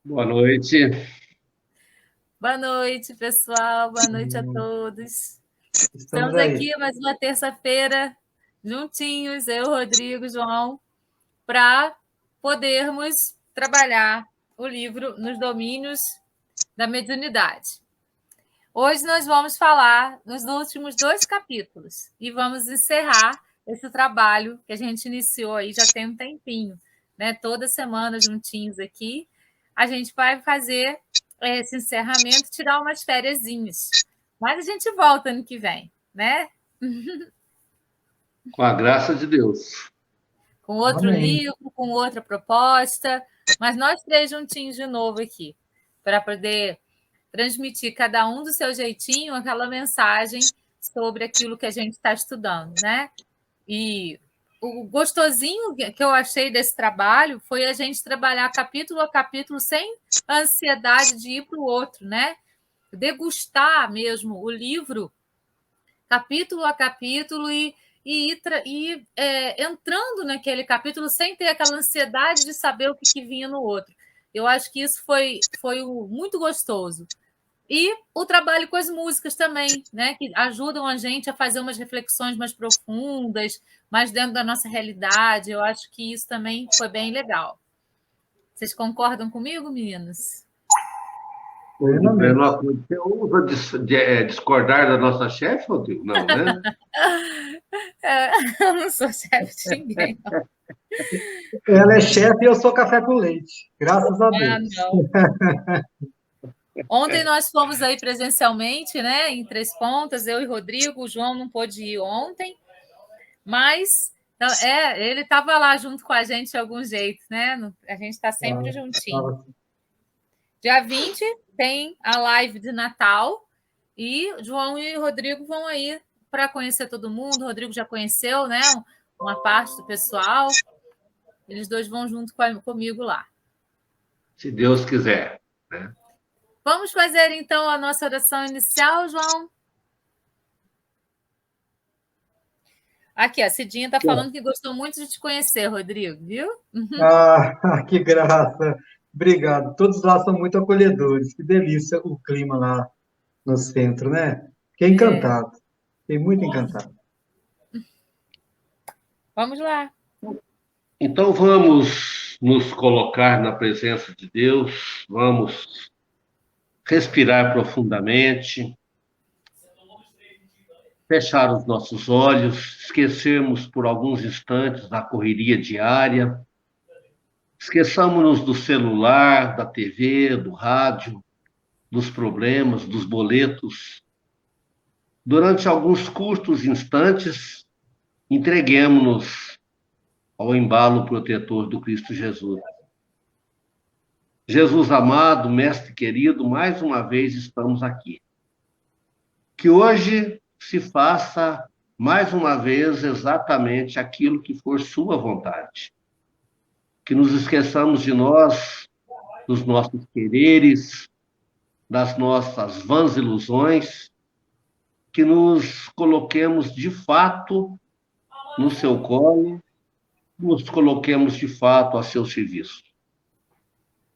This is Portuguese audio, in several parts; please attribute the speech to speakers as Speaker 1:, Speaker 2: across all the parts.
Speaker 1: Boa noite.
Speaker 2: Boa noite, pessoal. Boa noite a todos.
Speaker 3: Estamos
Speaker 2: Estamos
Speaker 3: aí.
Speaker 2: aqui mais uma terça-feira, juntinhos, eu, Rodrigo, João, para podermos trabalhar o livro nos domínios da mediunidade. Hoje nós vamos falar nos últimos 2 capítulos e vamos encerrar esse trabalho que a gente iniciou aí já tem um tempinho, né? Toda semana juntinhos aqui, a gente vai fazer esse encerramento, tirar umas fériasinhas. Mas a gente volta ano que vem, né?
Speaker 1: Com a graça de Deus.
Speaker 2: Com outro
Speaker 3: Amém.
Speaker 2: livro, com outra proposta, mas nós três juntinhos de novo aqui, para poder transmitir cada um do seu jeitinho aquela mensagem sobre aquilo que a gente está estudando, né? E o gostosinho que eu achei desse trabalho foi a gente trabalhar capítulo a capítulo sem a ansiedade de ir para o outro, né? Degustar mesmo o livro capítulo a capítulo e entrando naquele capítulo sem ter aquela ansiedade de saber o que vinha no outro. Eu acho que isso foi muito gostoso. E o trabalho com as músicas também, né? Que ajudam a gente a fazer umas reflexões mais profundas, mais dentro da nossa realidade. Eu acho que isso também foi bem legal. Vocês concordam comigo, meninos?
Speaker 1: De pleno
Speaker 3: Plenamente.
Speaker 1: acordo. Você ousa discordar da nossa chefe, Rodrigo? Não, né?
Speaker 2: Eu não sou chefe de ninguém.
Speaker 3: Ela é chefe e eu sou café com leite. Graças a
Speaker 2: Ah,
Speaker 3: Deus.
Speaker 2: não. Ontem nós fomos aí presencialmente, né? Em Três Pontas, eu e Rodrigo. O João não pôde ir ontem, mas então, ele estava lá junto com a gente de algum jeito, né? A gente está sempre
Speaker 3: Ah,
Speaker 2: juntinho.
Speaker 3: tava-
Speaker 2: Dia 20 tem a live de Natal e João e Rodrigo vão aí para conhecer todo mundo. O Rodrigo já conheceu, né? Uma parte do pessoal. Eles dois vão junto comigo lá.
Speaker 1: Se Deus quiser. Né?
Speaker 2: Vamos fazer então a nossa oração inicial, João? Aqui, a Cidinha está falando que gostou muito de te conhecer, Rodrigo, viu?
Speaker 3: que graça. Obrigado. Todos lá são muito acolhedores. Que delícia o clima lá no centro, né? Fiquei encantado. Fiquei muito encantado.
Speaker 2: Vamos lá.
Speaker 1: Então vamos nos colocar na presença de Deus, vamos respirar profundamente, fechar os nossos olhos, esquecermos por alguns instantes da correria diária, esqueçamos-nos do celular, da TV, do rádio, dos problemas, dos boletos. Durante alguns curtos instantes, entreguemos-nos ao embalo protetor do Cristo Jesus. Jesus amado, mestre querido, mais uma vez estamos aqui. Que hoje se faça mais uma vez exatamente aquilo que for sua vontade. Que nos esqueçamos de nós, dos nossos quereres, das nossas vãs ilusões, que nos coloquemos de fato no seu colo, nos coloquemos de fato a seu serviço.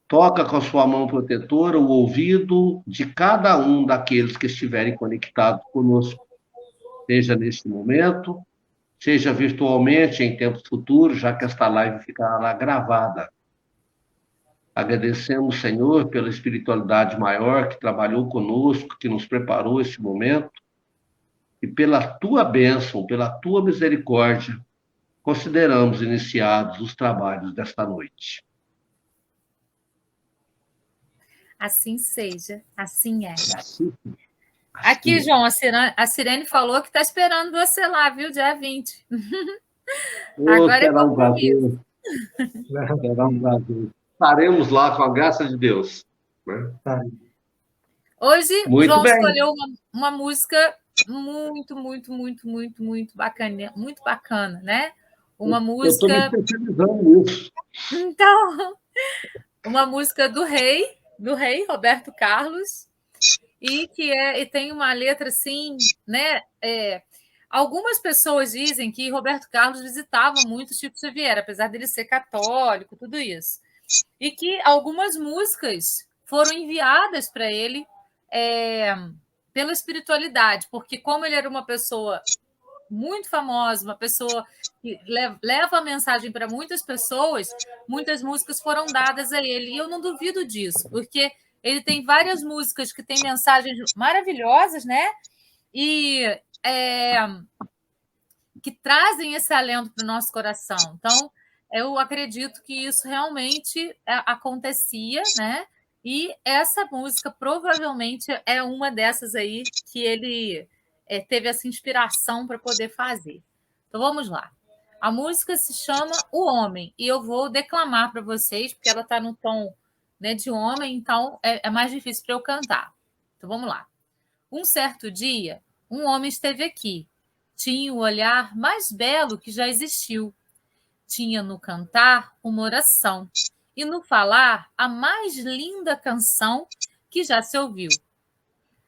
Speaker 1: Toca com a sua mão protetora o ouvido de cada um daqueles que estiverem conectados conosco, seja neste momento, seja virtualmente em tempos futuros, já que esta live ficará gravada. Agradecemos, Senhor, pela espiritualidade maior que trabalhou conosco, que nos preparou este momento, e pela tua bênção, pela tua misericórdia, consideramos iniciados os trabalhos desta noite.
Speaker 2: Assim seja, assim é.
Speaker 1: Assim,
Speaker 2: Aqui,
Speaker 1: é.
Speaker 2: João, a Sirene falou que está esperando você lá, viu? Dia 20.
Speaker 1: Oh,
Speaker 2: Agora é
Speaker 1: será um
Speaker 2: compromisso.
Speaker 1: prazer, será um prazer. Estaremos lá com a graça de Deus. Né?
Speaker 3: Tá.
Speaker 2: Hoje,
Speaker 1: Muito
Speaker 2: João
Speaker 1: bem.
Speaker 2: escolheu uma música muito, muito, muito, muito, muito bacana, né? Uma
Speaker 1: Eu estou me
Speaker 2: música.
Speaker 1: especializando nisso.
Speaker 2: Então, uma música do rei Roberto Carlos, e tem uma letra assim, né? Algumas pessoas dizem que Roberto Carlos visitava muito Chico Xavier, apesar dele ser católico, tudo isso. e que algumas músicas foram enviadas para ele pela espiritualidade, porque como ele era uma pessoa muito famosa, uma pessoa que leva a mensagem para muitas pessoas, muitas músicas foram dadas a ele. E eu não duvido disso, porque ele tem várias músicas que têm mensagens maravilhosas, né? E que trazem esse alento para o nosso coração. Então, eu acredito que isso realmente acontecia, né? E essa música provavelmente é uma dessas aí que ele teve essa inspiração para poder fazer. Então, vamos lá. A música se chama O Homem, e eu vou declamar para vocês, porque ela está no tom, né, de homem, então é mais difícil para eu cantar. Então, vamos lá. Um certo dia, um homem esteve aqui. Tinha o olhar mais belo que já existiu. Tinha no cantar uma oração, e no falar a mais linda canção que já se ouviu.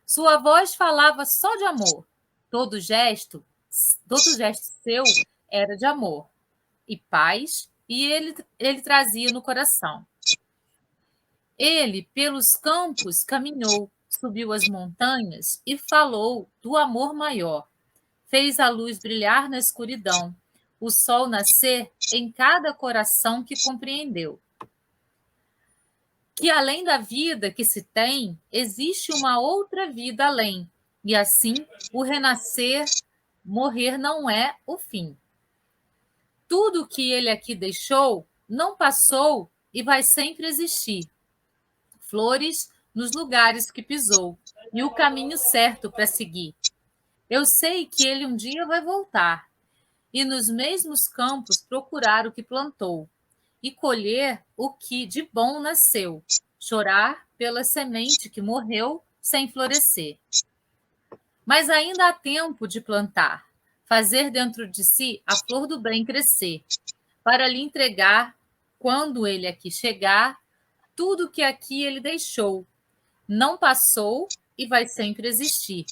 Speaker 2: Sua voz falava só de amor. Todo gesto seu era de amor e paz, e ele trazia no coração. Ele, pelos campos, caminhou, subiu as montanhas e falou do amor maior. Fez a luz brilhar na escuridão, o sol nascer em cada coração que compreendeu. Que além da vida que se tem, existe uma outra vida além, e assim o renascer, morrer não é o fim. Tudo que ele aqui deixou não passou e vai sempre existir. Flores nos lugares que pisou e o caminho certo para seguir. Eu sei que ele um dia vai voltar e nos mesmos campos procurar o que plantou e colher o que de bom nasceu, chorar pela semente que morreu sem florescer. Mas ainda há tempo de plantar, fazer dentro de si a flor do bem crescer, para lhe entregar, quando ele aqui chegar, tudo que aqui ele deixou. Não passou e vai sempre existir.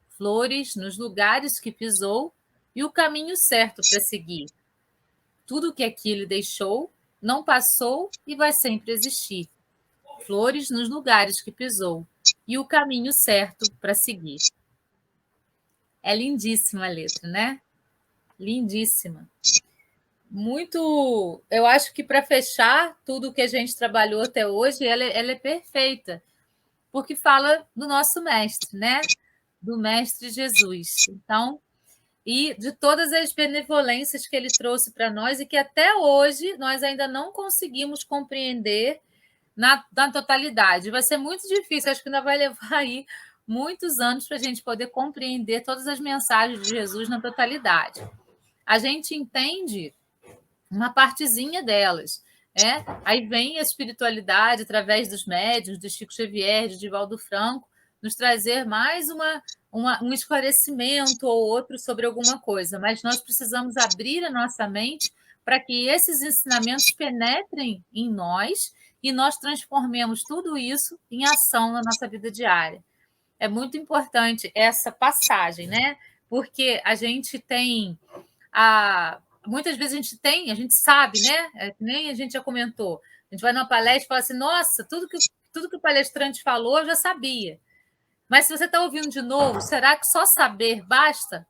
Speaker 2: Flores nos lugares que pisou e o caminho certo para seguir. Tudo que aqui ele deixou não passou e vai sempre existir. Flores nos lugares que pisou e o caminho certo para seguir. É lindíssima a letra, né? Lindíssima. Muito. Eu acho que para fechar tudo que a gente trabalhou até hoje, ela é perfeita, porque fala do nosso mestre, né? Do mestre Jesus. Então, e de todas as benevolências que ele trouxe para nós e que até hoje nós ainda não conseguimos compreender na totalidade. Vai ser muito difícil, acho que ainda vai levar aí muitos anos para a gente poder compreender todas as mensagens de Jesus na totalidade. A gente entende uma partezinha delas. Aí vem a espiritualidade através dos médiuns, de Chico Xavier, de Divaldo Franco, nos trazer mais um esclarecimento ou outro sobre alguma coisa, mas nós precisamos abrir a nossa mente para que esses ensinamentos penetrem em nós e nós transformemos tudo isso em ação na nossa vida diária. É muito importante essa passagem, né? Porque a gente tem muitas vezes a gente sabe, né? Nem a gente já comentou. A gente vai numa palestra e fala assim, nossa, tudo que o palestrante falou eu já sabia. Mas se você está ouvindo de novo, será que só saber basta?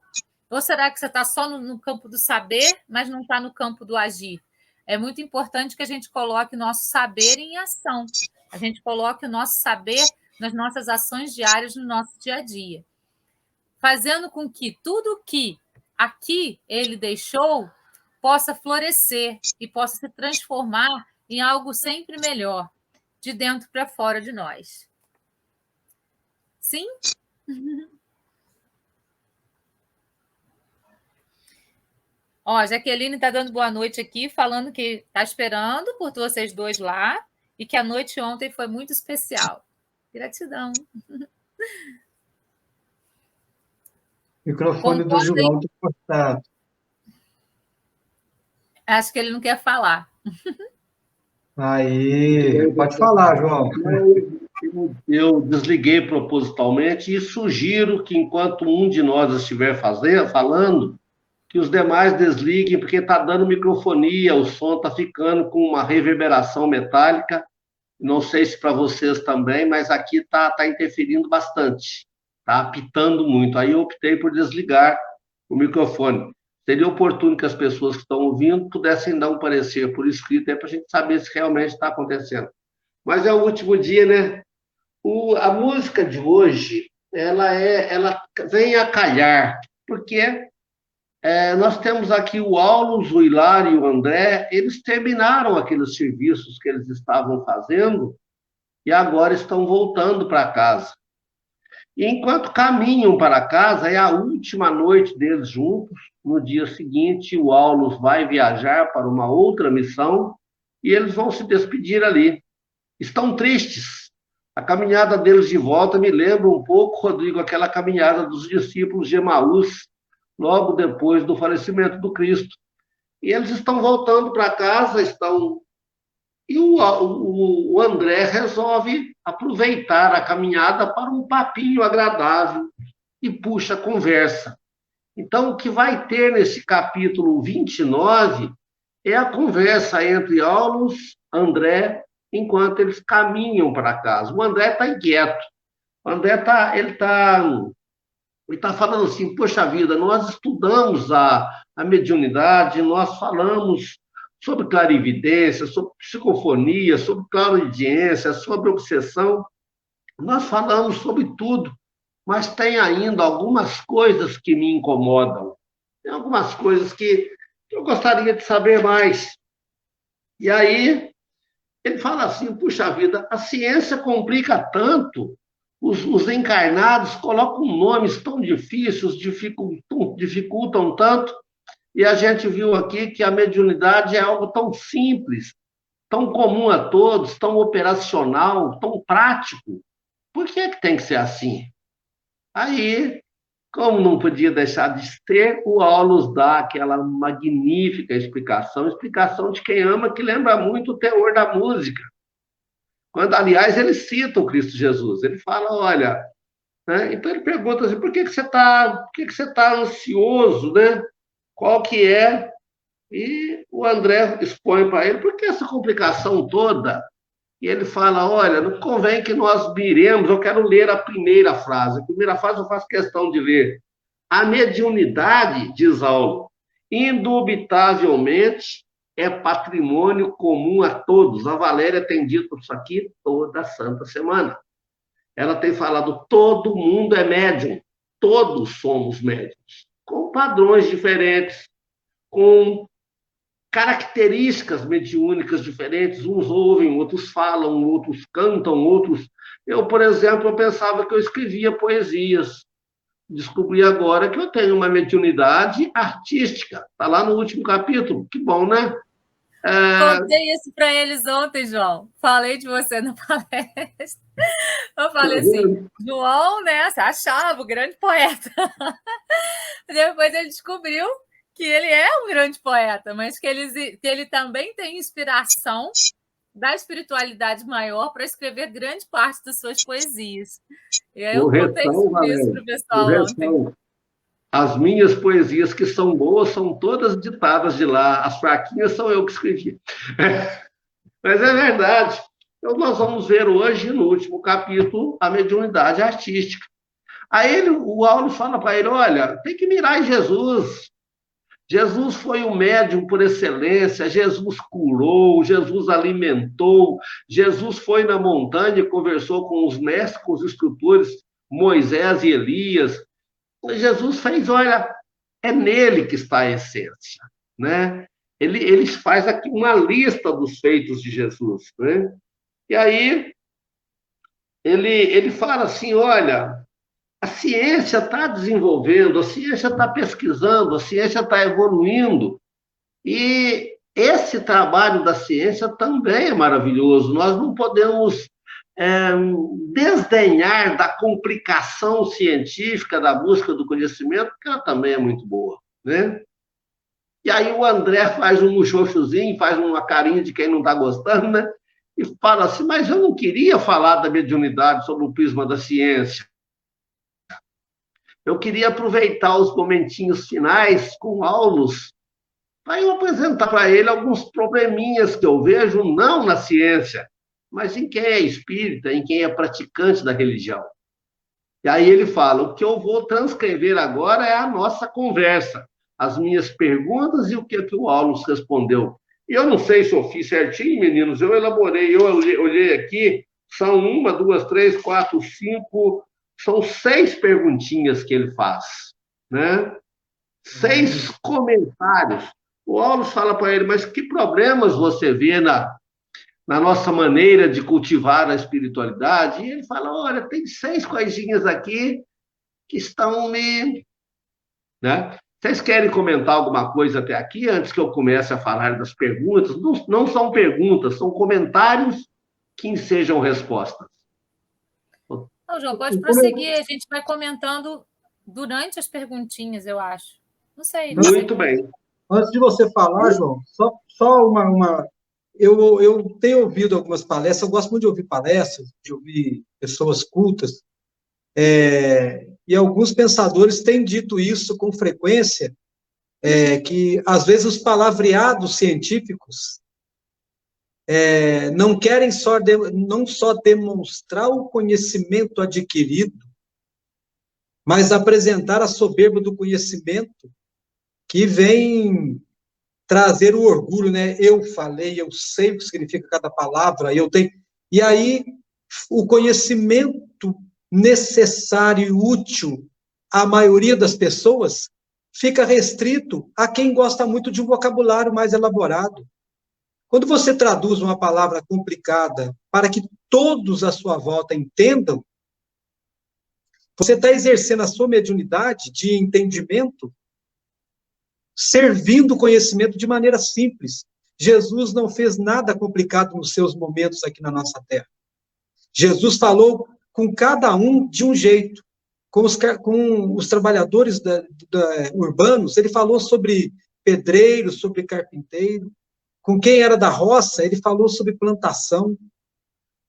Speaker 2: Ou será que você está só no campo do saber, mas não está no campo do agir? É muito importante que a gente coloque o nosso saber em ação. A gente coloque o nosso saber nas nossas ações diárias, no nosso dia a dia. Fazendo com que tudo que aqui ele deixou possa florescer e possa se transformar em algo sempre melhor, de dentro para fora de nós. Sim? Ó, a Jaqueline está dando boa noite aqui, falando que está esperando por vocês dois lá e que a noite ontem foi muito especial. Gratidão.
Speaker 3: Microfone do João está cortado.
Speaker 2: Acho que ele não quer falar.
Speaker 3: Aí, pode falar, João.
Speaker 1: Eu desliguei propositalmente e sugiro que, enquanto um de nós estiver falando, que os demais desliguem, porque está dando microfonia, o som está ficando com uma reverberação metálica. Não sei se para vocês também, mas aqui está interferindo bastante, está apitando muito. Aí eu optei por desligar o microfone. Seria oportuno que as pessoas que estão ouvindo pudessem dar um parecer por escrito para a gente saber se realmente está acontecendo. Mas é o último dia, né? A música de hoje, ela vem a calhar, porque nós temos aqui o Aulus, o Hilário e o André, eles terminaram aqueles serviços que eles estavam fazendo e agora estão voltando para casa. E enquanto caminham para casa, é a última noite deles juntos. No dia seguinte, o Aulus vai viajar para uma outra missão e eles vão se despedir ali. Estão tristes. A caminhada deles de volta me lembra um pouco, Rodrigo, aquela caminhada dos discípulos de Emaús, logo depois do falecimento do Cristo. E eles estão voltando para casa, e o André resolve aproveitar a caminhada para um papinho agradável e puxa a conversa. Então, o que vai ter nesse capítulo 29 é a conversa entre Aulus, André, enquanto eles caminham para casa. O André está inquieto. O André está falando assim, poxa vida, nós estudamos a mediunidade, nós falamos sobre clarividência, sobre psicofonia, sobre clariaudiência, sobre obsessão, nós falamos sobre tudo, mas tem ainda algumas coisas que me incomodam, tem algumas coisas que eu gostaria de saber mais. E aí ele fala assim, puxa vida, a ciência complica tanto, os encarnados colocam nomes tão difíceis, dificultam tanto, e a gente viu aqui que a mediunidade é algo tão simples, tão comum a todos, tão operacional, tão prático. Por que tem que ser assim? Aí, como não podia deixar de ser, o Aulus dá aquela magnífica explicação de quem ama, que lembra muito o teor da música. Quando, aliás, ele cita o Cristo Jesus, ele fala, olha, né? Então ele pergunta assim, por que você está ansioso, né? Qual que é? E o André expõe para ele, por que essa complicação toda? E ele fala, olha, não convém que nós miremos, eu quero ler a primeira frase. A primeira frase eu faço questão de ler. A mediunidade, diz Aulus, indubitavelmente é patrimônio comum a todos. A Valéria tem dito isso aqui toda a santa semana. Ela tem falado, todo mundo é médium, todos somos médiums, com padrões diferentes, com características mediúnicas diferentes, uns ouvem, outros falam, outros cantam, outros... Eu, por exemplo, eu pensava que eu escrevia poesias. Descobri agora que eu tenho uma mediunidade artística. Está lá no último capítulo. Que bom, né?
Speaker 2: Contei isso para eles ontem, João. Falei de você na palestra. Eu falei assim, João, né, se achava o grande poeta. Depois ele descobriu que ele é um grande poeta, mas que ele também tem inspiração da espiritualidade maior para escrever grande parte das suas poesias. E aí eu contei isso para o pessoal ontem.
Speaker 1: As minhas poesias que são boas são todas ditadas de lá, as fraquinhas são eu que escrevi. Mas é verdade. Então, nós vamos ver hoje, no último capítulo, a mediunidade artística. Aí o Aulus fala para ele, olha, tem que mirar em Jesus. Jesus foi o médium por excelência, Jesus curou, Jesus alimentou, Jesus foi na montanha e conversou com os mestres, com os escritores, Moisés e Elias. Jesus fez, olha, é nele que está a essência, né? Ele faz aqui uma lista dos feitos de Jesus, né? E aí ele fala assim, olha, a ciência está desenvolvendo, a ciência está pesquisando, a ciência está evoluindo, e esse trabalho da ciência também é maravilhoso. Nós não podemos desdenhar da complicação científica da busca do conhecimento, porque ela também é muito boa, né? E aí o André faz um muxoxozinho, faz uma carinha de quem não está gostando, né? E fala assim, mas eu não queria falar da mediunidade sob o prisma da ciência. eu queria aproveitar os momentinhos finais com o Aulus para eu apresentar para ele alguns probleminhas que eu vejo, não na ciência, mas em quem é espírita, em quem é praticante da religião. E aí ele fala: o que eu vou transcrever agora é a nossa conversa, as minhas perguntas e o que o Aulus respondeu. E eu não sei se eu fiz certinho, meninos, eu elaborei, eu olhei aqui, são uma, duas, três, quatro, cinco, são 6 perguntinhas que ele faz, né? 6 comentários. O Aulus fala para ele: mas que problemas você vê na nossa maneira de cultivar a espiritualidade? E ele fala: olha, tem 6 coisinhas aqui que estão me... Né? Vocês querem comentar alguma coisa até aqui, antes que eu comece a falar das perguntas? Não, não são perguntas, são comentários que ensejam respostas.
Speaker 2: Não, João, pode prosseguir, a gente vai comentando durante as perguntinhas, eu acho. Não sei.
Speaker 1: Muito bem.
Speaker 3: Antes de você falar, João, só uma... Eu tenho ouvido algumas palestras, eu gosto muito de ouvir palestras, de ouvir pessoas cultas, e alguns pensadores têm dito isso com frequência, que às vezes os palavreados científicos não querem não só demonstrar o conhecimento adquirido, mas apresentar a soberba do conhecimento que vem trazer o orgulho, né? Eu falei, eu sei o que significa cada palavra, eu tenho... E aí, o conhecimento necessário e útil à maioria das pessoas fica restrito a quem gosta muito de um vocabulário mais elaborado. Quando você traduz uma palavra complicada para que todos à sua volta entendam, você está exercendo a sua mediunidade de entendimento, servindo o conhecimento de maneira simples. Jesus não fez nada complicado nos seus momentos aqui na nossa terra. Jesus falou com cada um de um jeito. Com os trabalhadores urbanos, ele falou sobre pedreiro, sobre carpinteiro. Com quem era da roça, ele falou sobre plantação.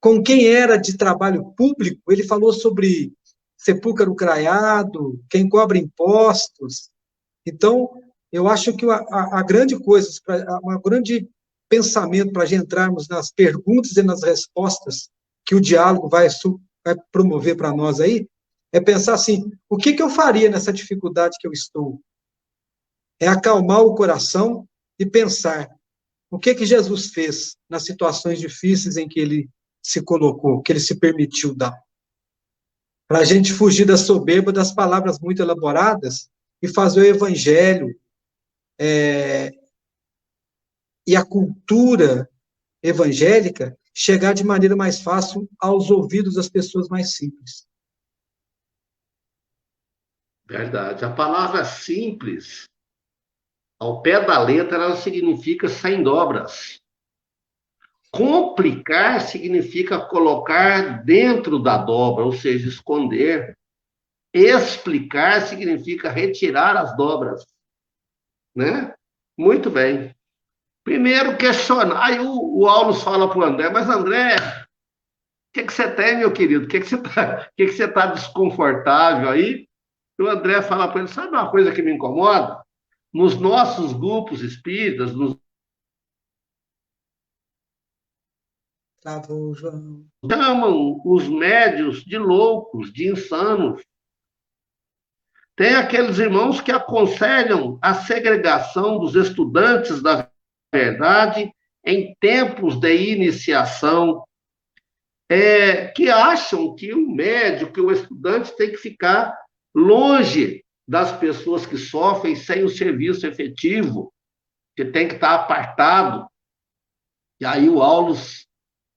Speaker 3: Com quem era de trabalho público, ele falou sobre sepulcro craiado, quem cobra impostos. Então, eu acho que a grande coisa, um grande pensamento para a gente entrarmos nas perguntas e nas respostas que o diálogo vai promover para nós aí, é pensar assim: o que eu faria nessa dificuldade que eu estou? É acalmar o coração e pensar o que Jesus fez nas situações difíceis em que ele se colocou, que ele se permitiu dar. Para a gente fugir da soberba das palavras muito elaboradas e fazer o evangelho e a cultura evangélica chegar de maneira mais fácil aos ouvidos das pessoas mais simples.
Speaker 1: Verdade. A palavra simples, ao pé da letra, ela significa sem dobras. Complicar significa colocar dentro da dobra, ou seja, esconder. Explicar significa retirar as dobras, né? Muito bem. Primeiro, questionar. Aí o Aulus fala para o André: mas André, o que você tem, meu querido? O que você tá desconfortável aí? E o André fala para ele: sabe uma coisa que me incomoda? Nos nossos grupos espíritas, nos
Speaker 3: Travou, João.
Speaker 1: chamam os médios de loucos, de insanos. Tem aqueles irmãos que aconselham a segregação dos estudantes da verdade em tempos de iniciação, que acham que o médio, que o estudante tem que ficar longe das pessoas que sofrem sem o serviço efetivo, que tem que estar apartado. E aí o Aulus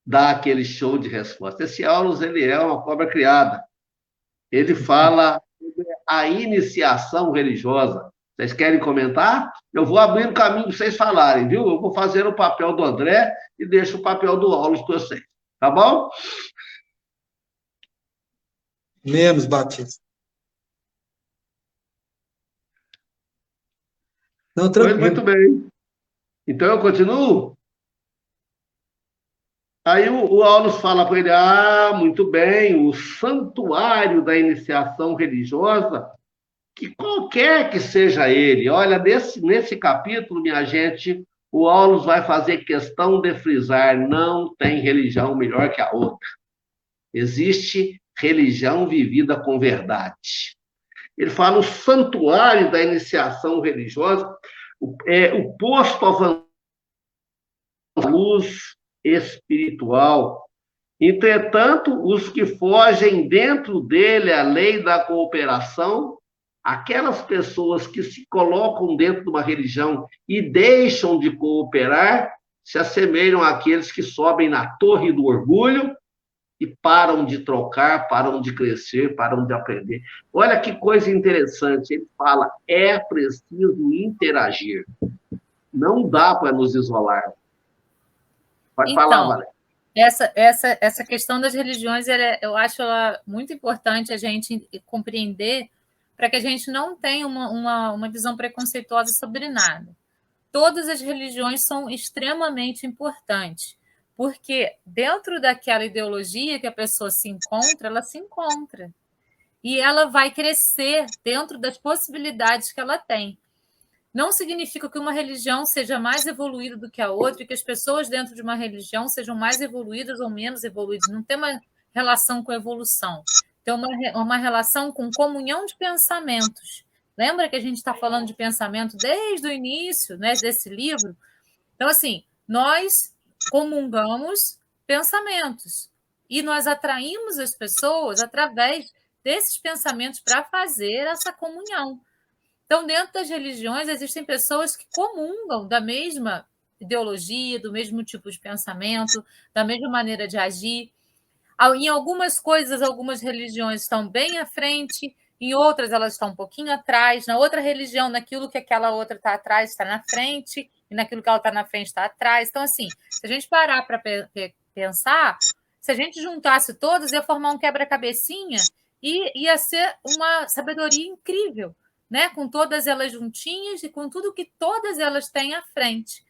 Speaker 1: dá aquele show de resposta. Esse Aulus, ele é uma cobra criada. Ele fala sobre a iniciação religiosa. Vocês querem comentar? Eu vou abrir o caminho para vocês falarem, viu? Eu vou fazer o papel do André e deixo o papel do Aulus para vocês. Tá bom?
Speaker 3: Menos, Batista. Não, tranquilo.
Speaker 1: Muito bem. Então eu continuo? Aí o Aulus fala para ele: muito bem, o santuário da iniciação religiosa que qualquer que seja ele, olha, nesse capítulo, minha gente, o Aulus vai fazer questão de frisar, não tem religião melhor que a outra. Existe religião vivida com verdade. Ele fala o santuário da iniciação religiosa, o posto à luz espiritual. Entretanto, os que fogem dentro dele a lei da cooperação, aquelas pessoas que se colocam dentro de uma religião e deixam de cooperar, se assemelham àqueles que sobem na torre do orgulho e param de trocar, param de crescer, param de aprender. Olha que coisa interessante, ele fala, é preciso interagir. Não dá para nos isolar. Pode falar, Valéria.
Speaker 2: Essa questão das religiões, eu acho ela muito importante a gente compreender para que a gente não tenha uma visão preconceituosa sobre nada. Todas as religiões são extremamente importantes, porque dentro daquela ideologia que a pessoa se encontra, ela se encontra. E ela vai crescer dentro das possibilidades que ela tem. Não significa que uma religião seja mais evoluída do que a outra e que as pessoas dentro de uma religião sejam mais evoluídas ou menos evoluídas. Não tem uma relação com evolução. Tem uma relação com comunhão de pensamentos. Lembra que a gente está falando de pensamento desde o início, né, desse livro? Então, assim, nós comungamos pensamentos e nós atraímos as pessoas através desses pensamentos para fazer essa comunhão. Então, dentro das religiões, existem pessoas que comungam da mesma ideologia, do mesmo tipo de pensamento, da mesma maneira de agir. Em algumas coisas, algumas religiões estão bem à frente, em outras elas estão um pouquinho atrás, na outra religião, naquilo que aquela outra está atrás, está na frente, e naquilo que ela está na frente está atrás. Então, assim, se a gente parar para pensar, se a gente juntasse todas, ia formar um quebra-cabecinha e ia ser uma sabedoria incrível, né? Com todas elas juntinhas e com tudo que todas elas têm à frente.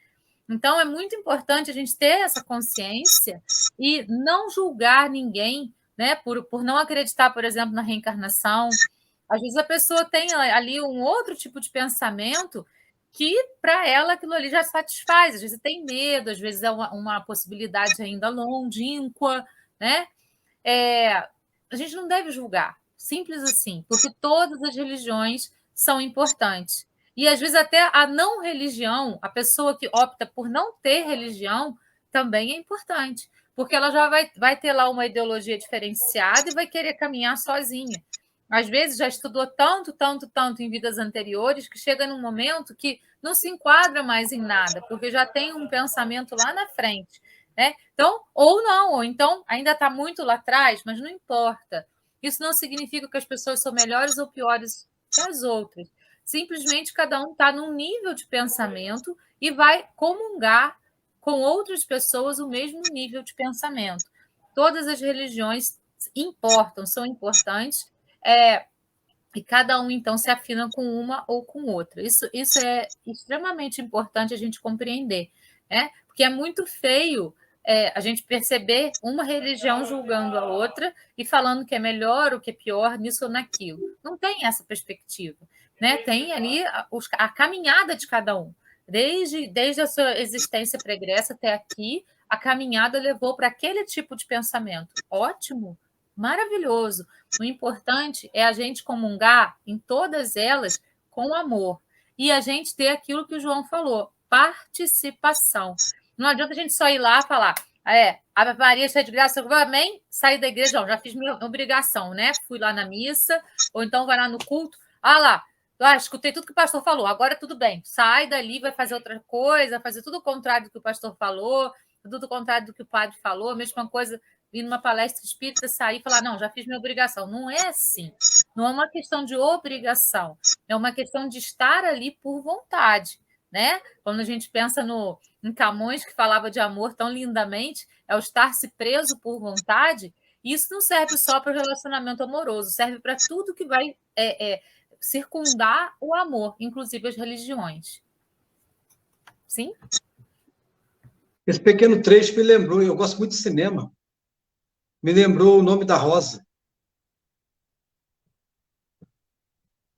Speaker 2: Então, é muito importante a gente ter essa consciência e não julgar ninguém, né? Por não acreditar, por exemplo, na reencarnação. Às vezes a pessoa tem ali um outro tipo de pensamento que, para ela, aquilo ali já satisfaz. Às vezes tem medo, às vezes é uma possibilidade ainda longínqua, né? A gente não deve julgar, simples assim, porque todas as religiões são importantes. E, às vezes, até a não religião, a pessoa que opta por não ter religião, também é importante, porque ela já vai ter lá uma ideologia diferenciada e vai querer caminhar sozinha. Às vezes, já estudou tanto em vidas anteriores, que chega num momento que não se enquadra mais em nada, porque já tem um pensamento lá na frente, né? Então, ou não, ou então ainda está muito lá atrás, mas não importa. Isso não significa que as pessoas são melhores ou piores que as outras. Simplesmente cada um está num nível de pensamento e vai comungar com outras pessoas o mesmo nível de pensamento. Todas as religiões importam, são importantes, e cada um, então, se afina com uma ou com outra. Isso é extremamente importante a gente compreender, né? Porque é muito feio a gente perceber uma religião julgando a outra e falando que é melhor ou que é pior nisso ou naquilo. Não tem essa perspectiva, né? Tem ali a caminhada de cada um. Desde a sua existência pregressa até aqui, a caminhada levou para aquele tipo de pensamento. Ótimo, maravilhoso. O importante é a gente comungar em todas elas com amor. E a gente ter aquilo que o João falou, participação. Não adianta a gente só ir lá e falar, Ave Maria, cheia de graça, amém, sair da igreja, já fiz minha obrigação, né? Fui lá na missa, ou então vai lá no culto, escutei tudo que o pastor falou, agora tudo bem, sai dali, vai fazer outra coisa, fazer tudo o contrário do que o pastor falou, tudo o contrário do que o padre falou, a mesma coisa, vir numa palestra espírita, sair e falar, não, já fiz minha obrigação. Não é assim. Não é uma questão de obrigação, é uma questão de estar ali por vontade, né? Quando a gente pensa em Camões, que falava de amor tão lindamente, é o estar-se preso por vontade, isso não serve só para o relacionamento amoroso, serve para tudo que vai circundar o amor, inclusive as religiões. Sim?
Speaker 3: Esse pequeno trecho me lembrou, eu gosto muito de cinema, me lembrou O Nome da Rosa.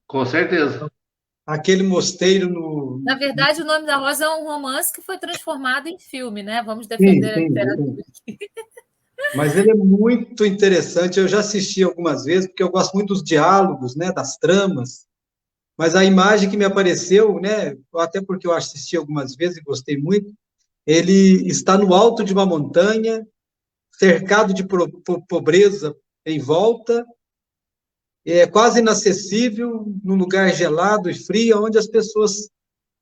Speaker 1: Com certeza.
Speaker 3: Aquele mosteiro no...
Speaker 2: Na verdade, O Nome da Rosa é um romance que foi transformado em filme, né? Vamos
Speaker 3: Sim,
Speaker 2: defender a
Speaker 3: sim,
Speaker 2: literatura.
Speaker 3: sim. Mas ele é muito interessante. Eu já assisti algumas vezes, porque eu gosto muito dos diálogos, né, das tramas. Mas a imagem que me apareceu, né, até porque eu assisti algumas vezes e gostei muito, ele está no alto de uma montanha, cercado de pobreza em volta, é quase inacessível, num lugar gelado e frio, onde as pessoas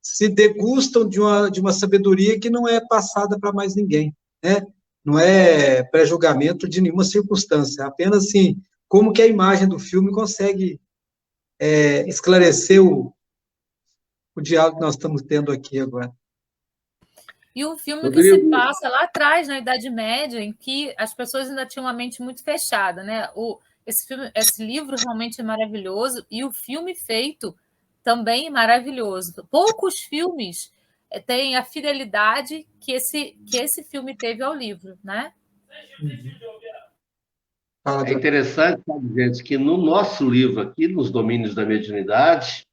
Speaker 3: se degustam de uma sabedoria que não é passada para mais ninguém, né? Não é pré-julgamento de nenhuma circunstância, apenas assim, como que a imagem do filme consegue esclarecer o diálogo que nós estamos tendo aqui agora.
Speaker 2: E um filme que se
Speaker 1: Rodrigo,
Speaker 2: passa lá atrás, na Idade Média, em que as pessoas ainda tinham uma mente muito fechada, né? Esse livro realmente é maravilhoso e o filme feito também é maravilhoso. Poucos filmes têm a fidelidade que esse filme teve ao livro, né?
Speaker 1: é interessante, sabe, gente, que no nosso livro aqui, nos Domínios da Mediunidade,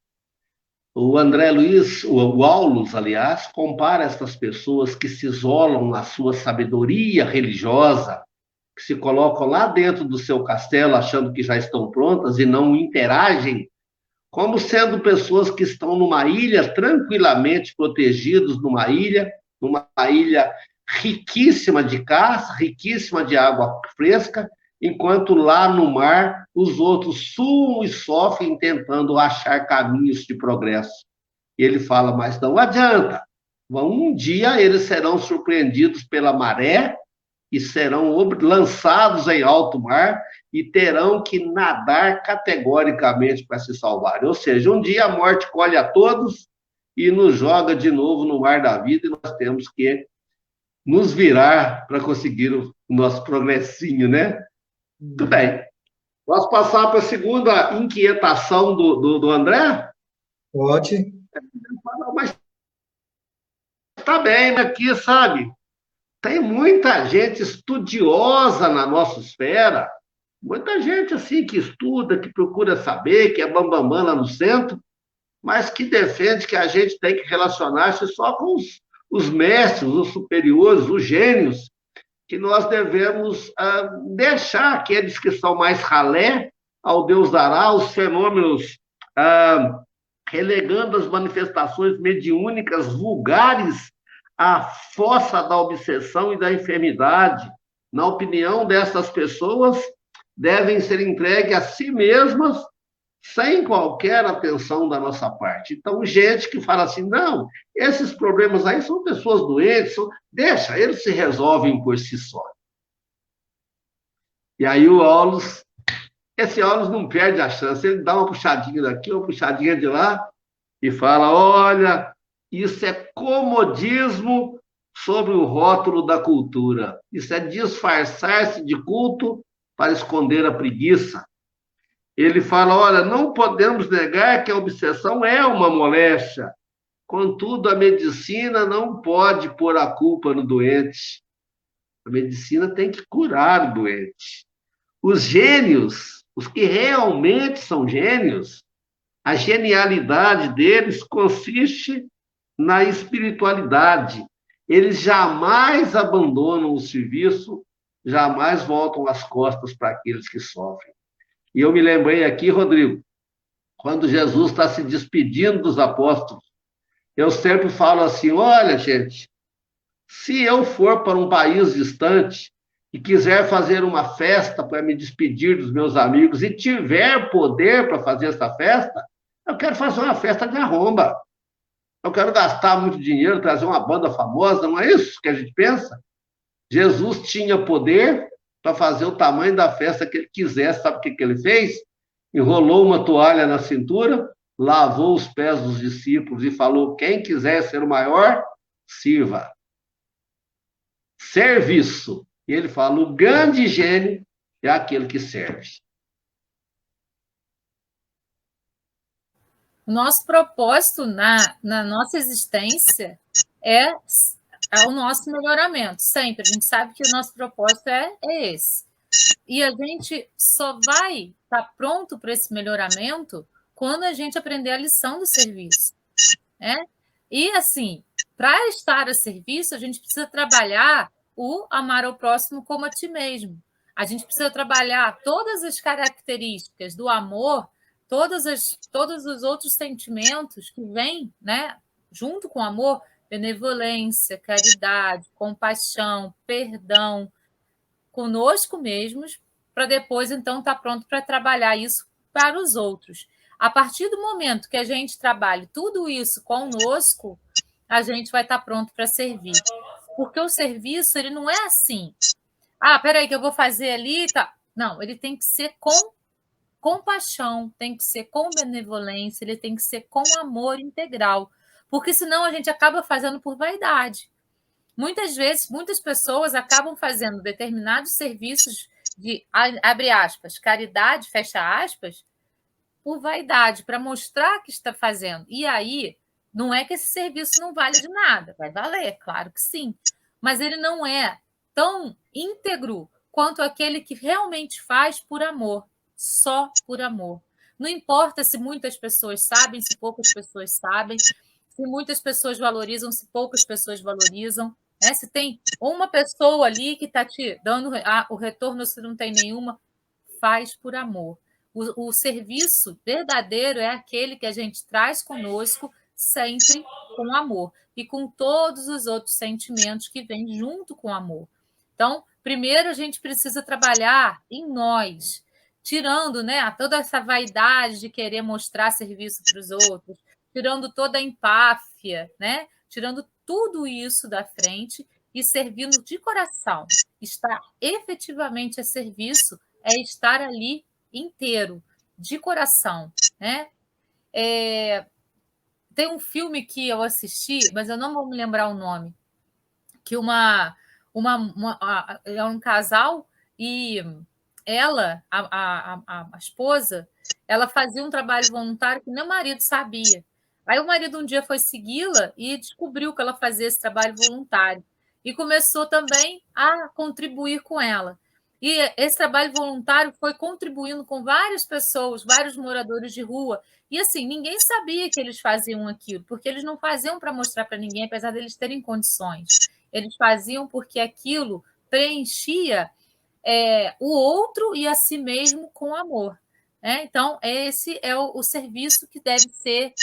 Speaker 1: o André Luiz, o Aulus, aliás, compara estas pessoas que se isolam na sua sabedoria religiosa, que se colocam lá dentro do seu castelo achando que já estão prontas e não interagem, como sendo pessoas que estão numa ilha tranquilamente protegidos numa ilha riquíssima de caça, riquíssima de água fresca, enquanto lá no mar os outros suam e sofrem tentando achar caminhos de progresso. E ele fala, mas não adianta. Um dia eles serão surpreendidos pela maré e serão lançados em alto mar e terão que nadar categoricamente para se salvarem. Ou seja, um dia a morte colhe a todos e nos joga de novo no mar da vida e nós temos que nos virar para conseguir o nosso progressinho, né? Muito bem. Posso passar para a segunda inquietação do André?
Speaker 3: Pode.
Speaker 1: Mas está bem aqui, sabe? Tem muita gente estudiosa na nossa esfera, muita gente assim que estuda, que procura saber, que é bambambam lá no centro, mas que defende que a gente tem que relacionar-se só com os mestres, os superiores, os gênios, que nós devemos deixar aqueles que são mais ralé ao Deus dará, os fenômenos, relegando as manifestações mediúnicas vulgares à fossa da obsessão e da enfermidade. Na opinião dessas pessoas, devem ser entregues a si mesmas sem qualquer atenção da nossa parte. Então, gente que fala assim, não, esses problemas aí são pessoas doentes, deixa, eles se resolvem por si só. E aí esse Aulus não perde a chance, ele dá uma puxadinha daqui, uma puxadinha de lá, e fala, olha, isso é comodismo sob o rótulo da cultura. Isso é disfarçar-se de culto para esconder a preguiça. Ele fala, olha, não podemos negar que a obsessão é uma moléstia. Contudo, a medicina não pode pôr a culpa no doente. A medicina tem que curar o doente. Os gênios, os que realmente são gênios, a genialidade deles consiste na espiritualidade. Eles jamais abandonam o serviço, jamais voltam as costas para aqueles que sofrem. E eu me lembrei aqui, Rodrigo, quando Jesus está se despedindo dos apóstolos, eu sempre falo assim, olha, gente, se eu for para um país distante e quiser fazer uma festa para me despedir dos meus amigos e tiver poder para fazer essa festa, eu quero fazer uma festa de arromba. Eu quero gastar muito dinheiro, trazer uma banda famosa, não é isso que a gente pensa? Jesus tinha poder para fazer o tamanho da festa que ele quisesse. Sabe o que ele fez? Enrolou uma toalha na cintura, lavou os pés dos discípulos e falou, quem quiser ser o maior, sirva. Serviço. E ele fala, o grande gênio é aquele que serve.
Speaker 2: O nosso propósito na nossa existência é o nosso melhoramento, sempre. A gente sabe que o nosso propósito é esse. E a gente só vai estar pronto para esse melhoramento quando a gente aprender a lição do serviço, né? E, assim, para estar a serviço, a gente precisa trabalhar o amar ao próximo como a ti mesmo. A gente precisa trabalhar todas as características do amor, todos os outros sentimentos que vêm, né, junto com o amor, benevolência, caridade, compaixão, perdão, conosco mesmos, para depois, então, estar pronto para trabalhar isso para os outros. A partir do momento que a gente trabalhe tudo isso conosco, a gente vai estar pronto para servir. Porque o serviço, ele não é assim. Ah, peraí, que eu vou fazer ali, tá? Não, ele tem que ser com compaixão, tem que ser com benevolência, ele tem que ser com amor integral. Porque senão a gente acaba fazendo por vaidade. Muitas vezes, muitas pessoas acabam fazendo determinados serviços de, abre aspas, caridade, fecha aspas, por vaidade, para mostrar que está fazendo. E aí, não é que esse serviço não vale de nada, vai valer, claro que sim, mas ele não é tão íntegro quanto aquele que realmente faz por amor, só por amor. Não importa se muitas pessoas sabem, se poucas pessoas sabem, se muitas pessoas valorizam, se poucas pessoas valorizam, né? Se tem uma pessoa ali que está te dando o retorno, se não tem nenhuma, faz por amor. O serviço verdadeiro é aquele que a gente traz conosco sempre com amor e com todos os outros sentimentos que vêm junto com o amor. Então, primeiro a gente precisa trabalhar em nós, tirando, né, toda essa vaidade de querer mostrar serviço para os outros, tirando toda a empáfia, né, tirando tudo isso da frente e servindo de coração. Estar efetivamente a serviço é estar ali inteiro, de coração, né? Tem um filme que eu assisti, mas eu não vou me lembrar o nome, que é um casal e ela, a esposa, ela fazia um trabalho voluntário que nem o marido sabia. Aí o marido um dia foi segui-la e descobriu que ela fazia esse trabalho voluntário e começou também a contribuir com ela. E esse trabalho voluntário foi contribuindo com várias pessoas, vários moradores de rua. E assim, ninguém sabia que eles faziam aquilo, porque eles não faziam para mostrar para ninguém, apesar deles terem condições. Eles faziam porque aquilo preenchia o outro e a si mesmo com amor. Né? Então, esse é o serviço que deve ser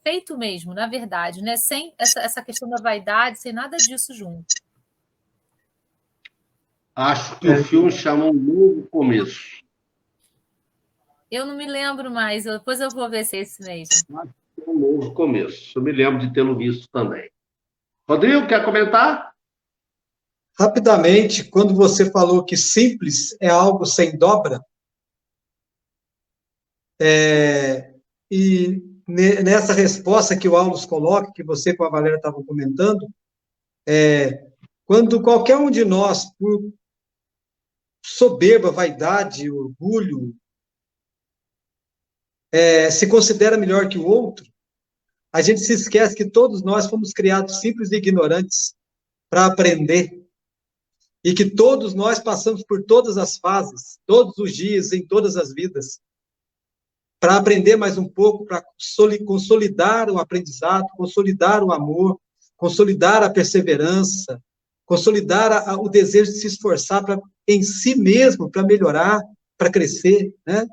Speaker 2: feito mesmo, na verdade, né? Sem essa questão da vaidade, sem nada disso junto.
Speaker 1: Acho que o filme chama Um Novo Começo.
Speaker 2: Eu não me lembro mais, depois eu vou ver se é esse mesmo.
Speaker 1: Acho que é Um Novo Começo. Eu me lembro de tê-lo visto também. Rodrigo, quer comentar?
Speaker 3: Rapidamente, quando você falou que simples é algo sem dobra, e nessa resposta que o Aulus coloca, que você com a Valéria estavam comentando, quando qualquer um de nós, por soberba, vaidade, orgulho, se considera melhor que o outro, a gente se esquece que todos nós fomos criados simples e ignorantes para aprender, e que todos nós passamos por todas as fases, todos os dias, em todas as vidas, para aprender mais um pouco, para consolidar o aprendizado, consolidar o amor, consolidar a perseverança, consolidar o desejo de se esforçar em si mesmo, para melhorar, para crescer, né?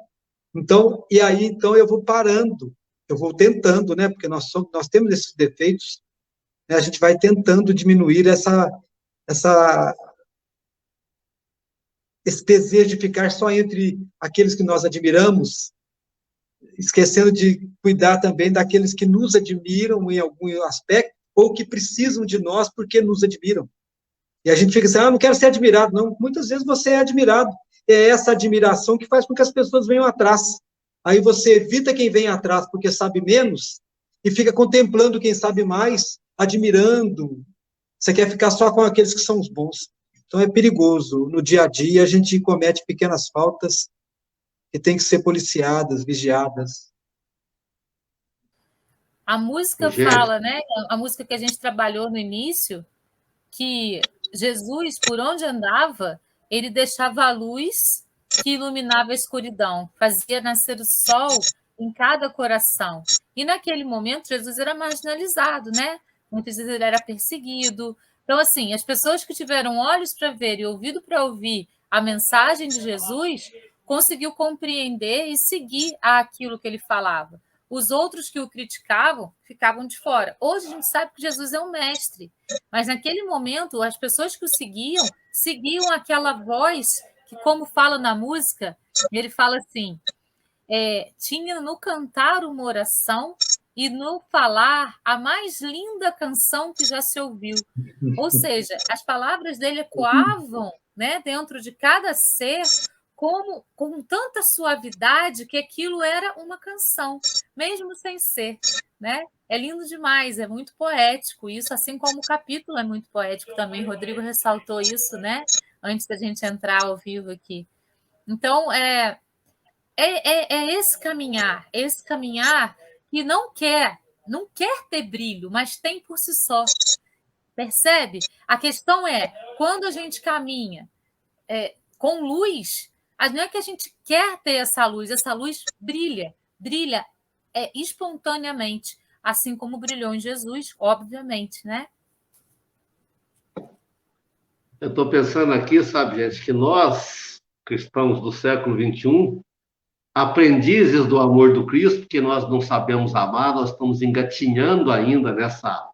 Speaker 3: Então, então eu vou parando, eu vou tentando, né? Porque nós temos esses defeitos, né? A gente vai tentando diminuir esse desejo de ficar só entre aqueles que nós admiramos, esquecendo de cuidar também daqueles que nos admiram em algum aspecto, ou que precisam de nós porque nos admiram. E a gente fica assim, não quero ser admirado. Não, muitas vezes você é admirado. É essa admiração que faz com que as pessoas venham atrás. Aí você evita quem vem atrás porque sabe menos e fica contemplando quem sabe mais, admirando. Você quer ficar só com aqueles que são os bons. Então é perigoso. No dia a dia a gente comete pequenas faltas que têm que ser policiadas, vigiadas.
Speaker 2: A música fala, né? A música que a gente trabalhou no início, que Jesus, por onde andava, ele deixava a luz que iluminava a escuridão, fazia nascer o sol em cada coração. E naquele momento, Jesus era marginalizado, né? Muitas vezes ele era perseguido. Então, assim, as pessoas que tiveram olhos para ver e ouvido para ouvir a mensagem de Jesus, conseguiu compreender e seguir aquilo que ele falava. Os outros que o criticavam ficavam de fora. Hoje a gente sabe que Jesus é um mestre, mas naquele momento as pessoas que o seguiam aquela voz que, como fala na música, ele fala assim, tinha no cantar uma oração e no falar a mais linda canção que já se ouviu. Ou seja, as palavras dele ecoavam, né, dentro de cada ser com tanta suavidade que aquilo era uma canção, mesmo sem ser, né? É lindo demais, é muito poético isso, assim como o capítulo é muito poético também. Rodrigo ressaltou isso, né? Antes da gente entrar ao vivo aqui. Então, esse caminhar que não quer ter brilho, mas tem por si só. Percebe? A questão é, quando a gente caminha com luz, não é que a gente quer ter essa luz brilha espontaneamente, assim como brilhou em Jesus, obviamente, né?
Speaker 1: Eu estou pensando aqui, sabe, gente, que nós, cristãos do século XXI, aprendizes do amor do Cristo, que nós não sabemos amar, nós estamos engatinhando ainda nessa...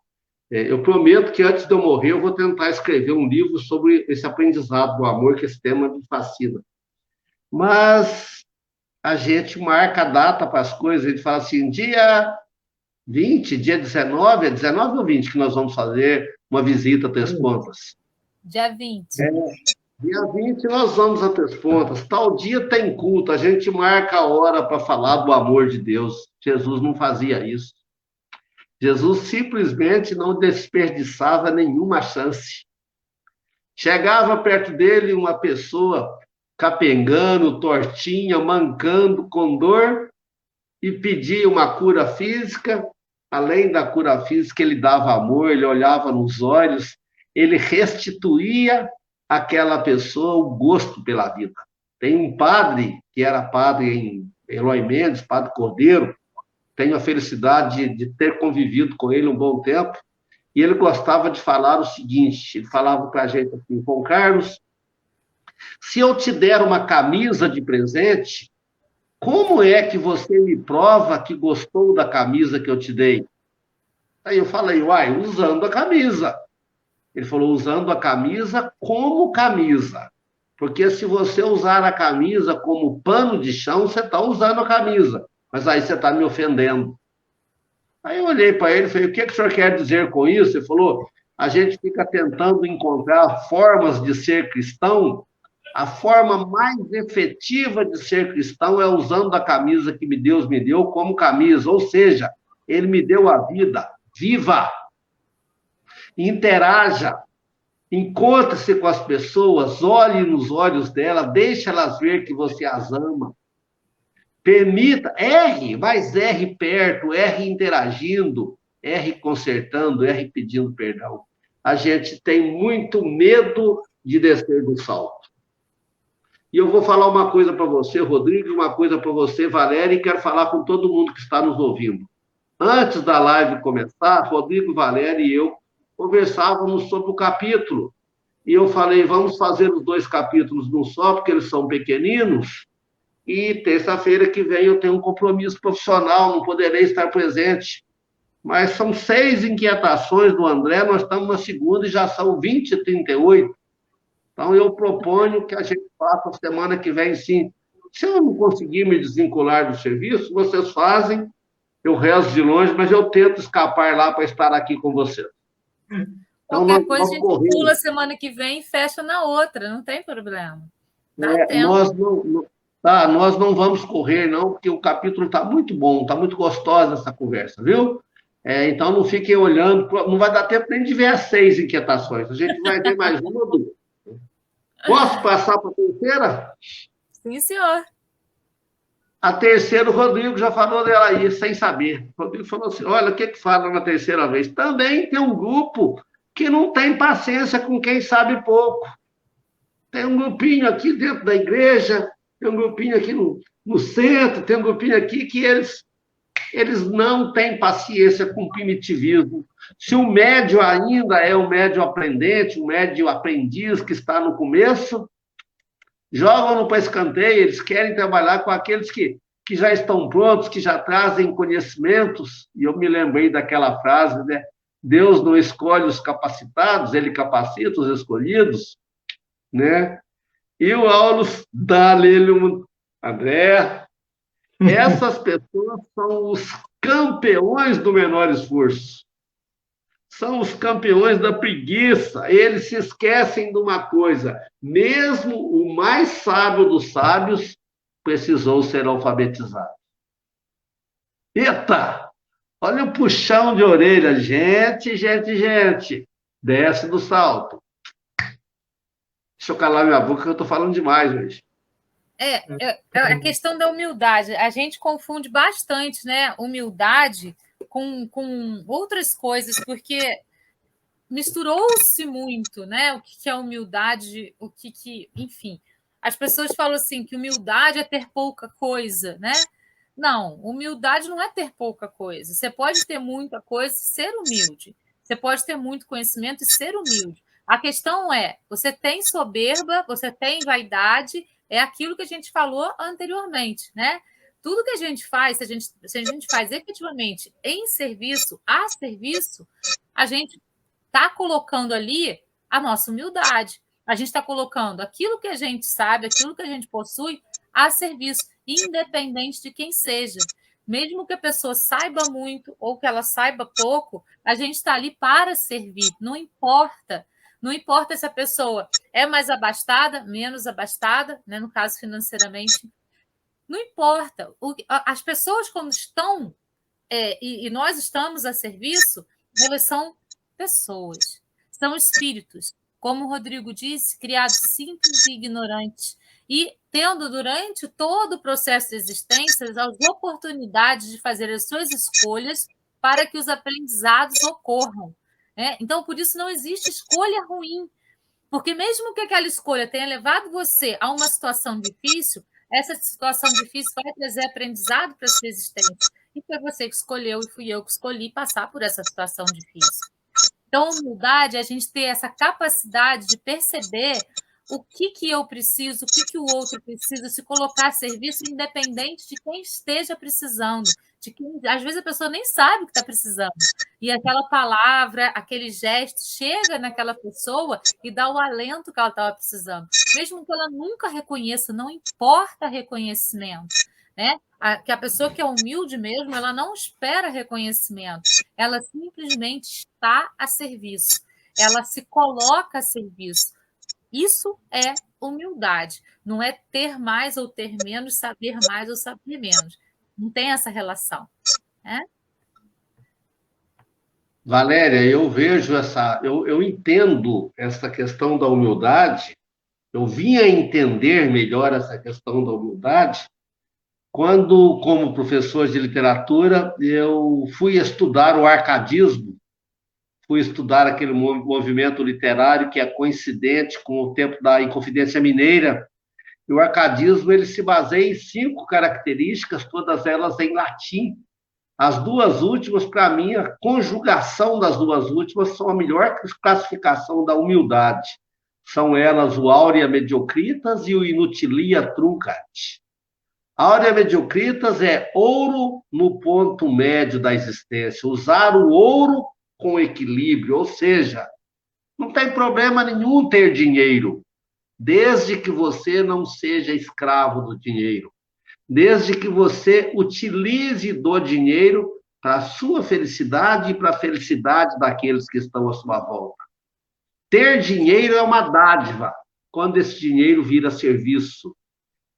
Speaker 1: Eu prometo que antes de eu morrer, eu vou tentar escrever um livro sobre esse aprendizado do amor, que esse tema me fascina. Mas a gente marca a data para as coisas, a gente fala assim, dia 20, dia 19, é 19 ou 20 que nós vamos fazer uma visita a Três Pontas?
Speaker 2: Dia 20.
Speaker 1: Dia 20 nós vamos a Três Pontas. Tal dia tem culto, a gente marca a hora para falar do amor de Deus. Jesus não fazia isso. Jesus simplesmente não desperdiçava nenhuma chance. Chegava perto dele uma pessoa capengando, tortinha, mancando, com dor, e pedia uma cura física. Além da cura física, ele dava amor, ele olhava nos olhos, ele restituía àquela pessoa o gosto pela vida. Tem um padre, que era padre em Eloy Mendes, padre Cordeiro, tenho a felicidade de ter convivido com ele um bom tempo, e ele gostava de falar o seguinte, ele falava para a gente assim, João Carlos, se eu te der uma camisa de presente, como é que você me prova que gostou da camisa que eu te dei? Aí eu falei, uai, usando a camisa. Ele falou, usando a camisa como camisa. Porque se você usar a camisa como pano de chão, você está usando a camisa. Mas aí você está me ofendendo. Aí eu olhei para ele e falei, o que o senhor quer dizer com isso? Ele falou, a gente fica tentando encontrar formas de ser cristão. A forma mais efetiva de ser cristão é usando a camisa que Deus me deu como camisa. Ou seja, ele me deu a vida. Viva! Interaja! Encontre-se com as pessoas, olhe nos olhos delas, deixe elas ver que você as ama. Permita, mas erre perto, erre interagindo, erre consertando, erre pedindo perdão. A gente tem muito medo de descer do salto. E eu vou falar uma coisa para você, Rodrigo, e uma coisa para você, Valéria, e quero falar com todo mundo que está nos ouvindo. Antes da live começar, Rodrigo, Valéria e eu conversávamos sobre o capítulo. E eu falei, vamos fazer os 2 capítulos num só, porque eles são pequeninos. E terça-feira que vem eu tenho um compromisso profissional, não poderei estar presente. Mas são 6 inquietações do André, nós estamos na segunda e já são 20h38. Então eu proponho que a gente faça a semana que vem, sim. Se eu não conseguir me desvincular do serviço, vocês fazem, eu rezo de longe, mas eu tento escapar lá para estar aqui com vocês.
Speaker 2: Então, qualquer coisa a gente pula semana que vem e fecha na outra, não tem problema. Dá tempo.
Speaker 1: Nós não vamos correr, não, porque o capítulo está muito bom, está muito gostosa essa conversa, viu? Então não fiquem olhando, não vai dar tempo nem de ver as 6 inquietações, a gente vai ver mais uma ou 2. Posso passar para a terceira?
Speaker 2: Sim, senhor.
Speaker 1: A terceira, o Rodrigo já falou dela aí, sem saber. O Rodrigo falou assim, olha, o que fala na terceira vez? Também tem um grupo que não tem paciência com quem sabe pouco. Tem um grupinho aqui dentro da igreja, tem um grupinho aqui no centro, tem um grupinho aqui que eles não têm paciência com o primitivismo. Se o médio ainda é o médio aprendente, o médio aprendiz que está no começo, jogam-no para escanteio, eles querem trabalhar com aqueles que já estão prontos, que já trazem conhecimentos, e eu me lembrei daquela frase, né? Deus não escolhe os capacitados, ele capacita os escolhidos, né? E o Aulus dá-lhe André, essas pessoas são os campeões do menor esforço. São os campeões da preguiça. Eles se esquecem de uma coisa: mesmo o mais sábio dos sábios precisou ser alfabetizado. Eita! Olha o puxão de orelha. Gente, gente, gente. Desce do salto. Deixa eu calar minha boca, que eu estou falando demais hoje.
Speaker 2: A questão da humildade. A gente confunde bastante, né? Humildade com outras coisas, porque misturou-se muito, né? O que é humildade, enfim. As pessoas falam assim que humildade é ter pouca coisa, né? Não, humildade não é ter pouca coisa. Você pode ter muita coisa e ser humilde. Você pode ter muito conhecimento e ser humilde. A questão é, você tem soberba, você tem vaidade, é aquilo que a gente falou anteriormente, né? Tudo que a gente faz, se a gente faz efetivamente em serviço, a serviço, a gente está colocando ali a nossa humildade. A gente está colocando aquilo que a gente sabe, aquilo que a gente possui, a serviço, independente de quem seja. Mesmo que a pessoa saiba muito ou que ela saiba pouco, a gente está ali para servir. Não importa. Não importa se a pessoa é mais abastada, menos abastada, né, no caso financeiramente. Não importa. As pessoas, quando estão, e nós estamos a serviço, elas são pessoas, são espíritos, como o Rodrigo disse, criados simples e ignorantes, e tendo durante todo o processo de existência as oportunidades de fazer as suas escolhas para que os aprendizados ocorram. Né? Então, por isso não existe escolha ruim, porque mesmo que aquela escolha tenha levado você a uma situação difícil, essa situação difícil vai trazer aprendizado para a sua existência. E foi você que escolheu e fui eu que escolhi passar por essa situação difícil. Então, humildade é a gente ter essa capacidade de perceber o que eu preciso, o que o outro precisa, se colocar a serviço, independente de quem esteja precisando. De quem, às vezes a pessoa nem sabe o que está precisando. E aquela palavra, aquele gesto, chega naquela pessoa e dá o alento que ela estava precisando. Mesmo que ela nunca reconheça, não importa reconhecimento. Né? Que a pessoa que é humilde mesmo, ela não espera reconhecimento, ela simplesmente está a serviço, ela se coloca a serviço. Isso é humildade, não é ter mais ou ter menos, saber mais ou saber menos. Não tem essa relação. Né?
Speaker 1: Valéria, eu vejo eu entendo essa questão da humildade, eu vim a entender melhor essa questão da humildade quando, como professor de literatura, eu fui estudar o arcadismo, fui estudar aquele movimento literário que é coincidente com o tempo da Inconfidência Mineira. E o arcadismo ele se baseia em 5 características, todas elas em latim. As 2 últimas, para mim, a conjugação das 2 últimas são a melhor classificação da humildade. São elas o aurea mediocritas e o inutilia truncat. Aurea mediocritas é ouro no ponto médio da existência, usar o ouro com equilíbrio, ou seja, não tem problema nenhum ter dinheiro, desde que você não seja escravo do dinheiro, desde que você utilize do dinheiro para a sua felicidade e para a felicidade daqueles que estão à sua volta. Ter dinheiro é uma dádiva, quando esse dinheiro vira serviço.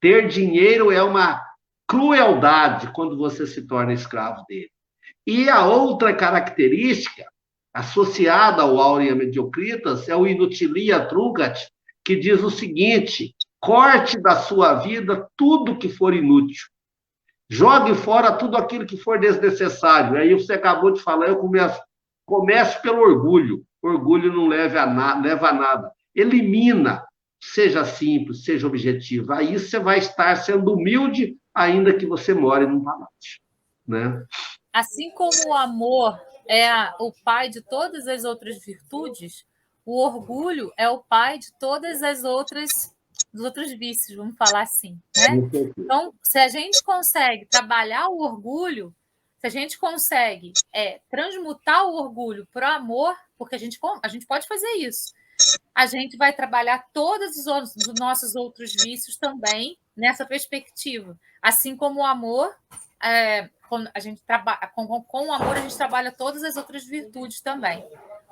Speaker 1: Ter dinheiro é uma crueldade quando você se torna escravo dele. E a outra característica associada ao aurea mediocritas é o inutilia truncat, que diz o seguinte: corte da sua vida tudo que for inútil. Jogue fora tudo aquilo que for desnecessário. Aí você acabou de falar, eu começo pelo orgulho. Orgulho não leva a nada. Elimina. Seja simples, seja objetivo. Aí você vai estar sendo humilde ainda que você more num palácio, né?
Speaker 2: Assim como o amor é o pai de todas as outras virtudes, o orgulho é o pai de todas as outras dos outros vícios, vamos falar assim, né? Então, se a gente consegue trabalhar o orgulho, se a gente consegue transmutar o orgulho para o amor, porque a gente pode fazer isso, a gente vai trabalhar todos os nossos outros vícios também nessa perspectiva. Assim como o amor, quando a gente trabalha com o amor, a gente trabalha todas as outras virtudes também.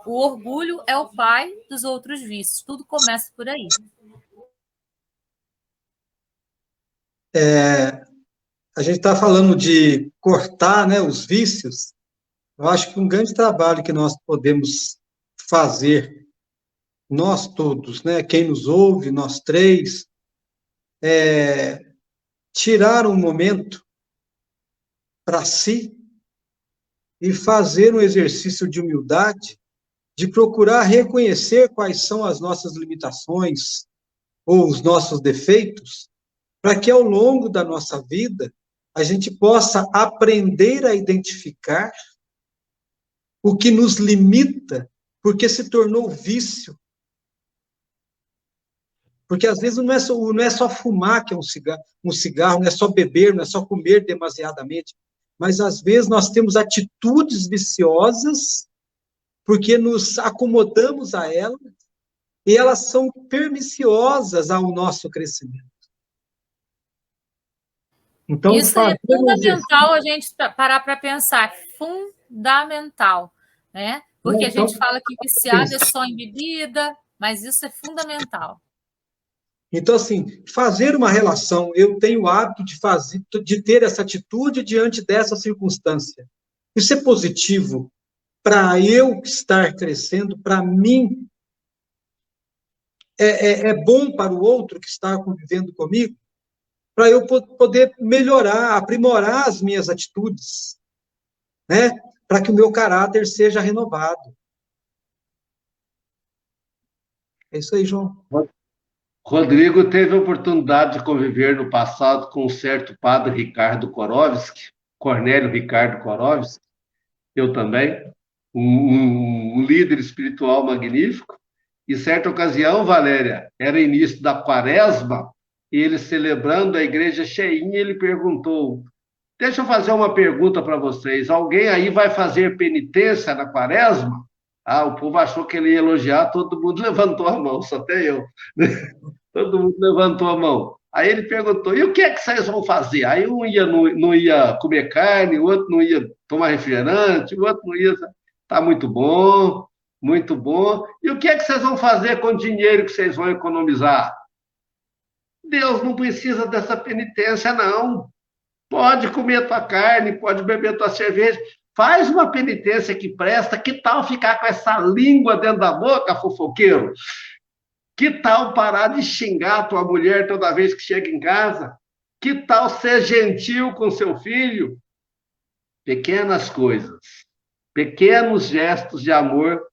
Speaker 2: O orgulho é o pai dos outros vícios. Tudo começa por aí.
Speaker 3: A gente está falando de cortar, né, os vícios. Eu acho que um grande trabalho que nós podemos fazer, nós todos, né, quem nos ouve, nós três, é tirar um momento para si e fazer um exercício de humildade, de procurar reconhecer quais são as nossas limitações ou os nossos defeitos, para que ao longo da nossa vida a gente possa aprender a identificar o que nos limita, porque se tornou vício. Porque às vezes não é só fumar que é um cigarro, não é só beber, não é só comer demasiadamente, mas às vezes nós temos atitudes viciosas porque nos acomodamos a elas e elas são perniciosas ao nosso crescimento. Então,
Speaker 2: isso é fundamental a gente parar para pensar, fundamental, né? Porque a gente fala que viciado é só em bebida, mas isso é fundamental.
Speaker 3: Então, assim, fazer uma relação, eu tenho o hábito de ter essa atitude diante dessa circunstância. Isso é positivo para eu estar crescendo, para mim, é bom para o outro que está convivendo comigo, para eu poder melhorar, aprimorar as minhas atitudes, né? Para que o meu caráter seja renovado. É isso aí, João.
Speaker 1: Rodrigo teve a oportunidade de conviver no passado com um certo padre Ricardo Korovski, Cornélio Ricardo Korovski, eu também, um líder espiritual magnífico. E certa ocasião, Valéria, era início da quaresma, e ele celebrando a igreja cheinha, ele perguntou: deixa eu fazer uma pergunta para vocês, alguém aí vai fazer penitência na quaresma? O povo achou que ele ia elogiar, todo mundo levantou a mão, só até eu. Todo mundo levantou a mão. Aí ele perguntou: e o que é que vocês vão fazer? Aí um não ia comer carne, o outro não ia tomar refrigerante, o outro não ia. Tá muito bom, muito bom. E o que é que vocês vão fazer com o dinheiro que vocês vão economizar? Deus não precisa dessa penitência, não. Pode comer tua carne, pode beber tua cerveja. Faz uma penitência que presta. Que tal ficar com essa língua dentro da boca, fofoqueiro? Que tal parar de xingar a tua mulher toda vez que chega em casa? Que tal ser gentil com seu filho? Pequenas coisas, pequenos gestos de amor.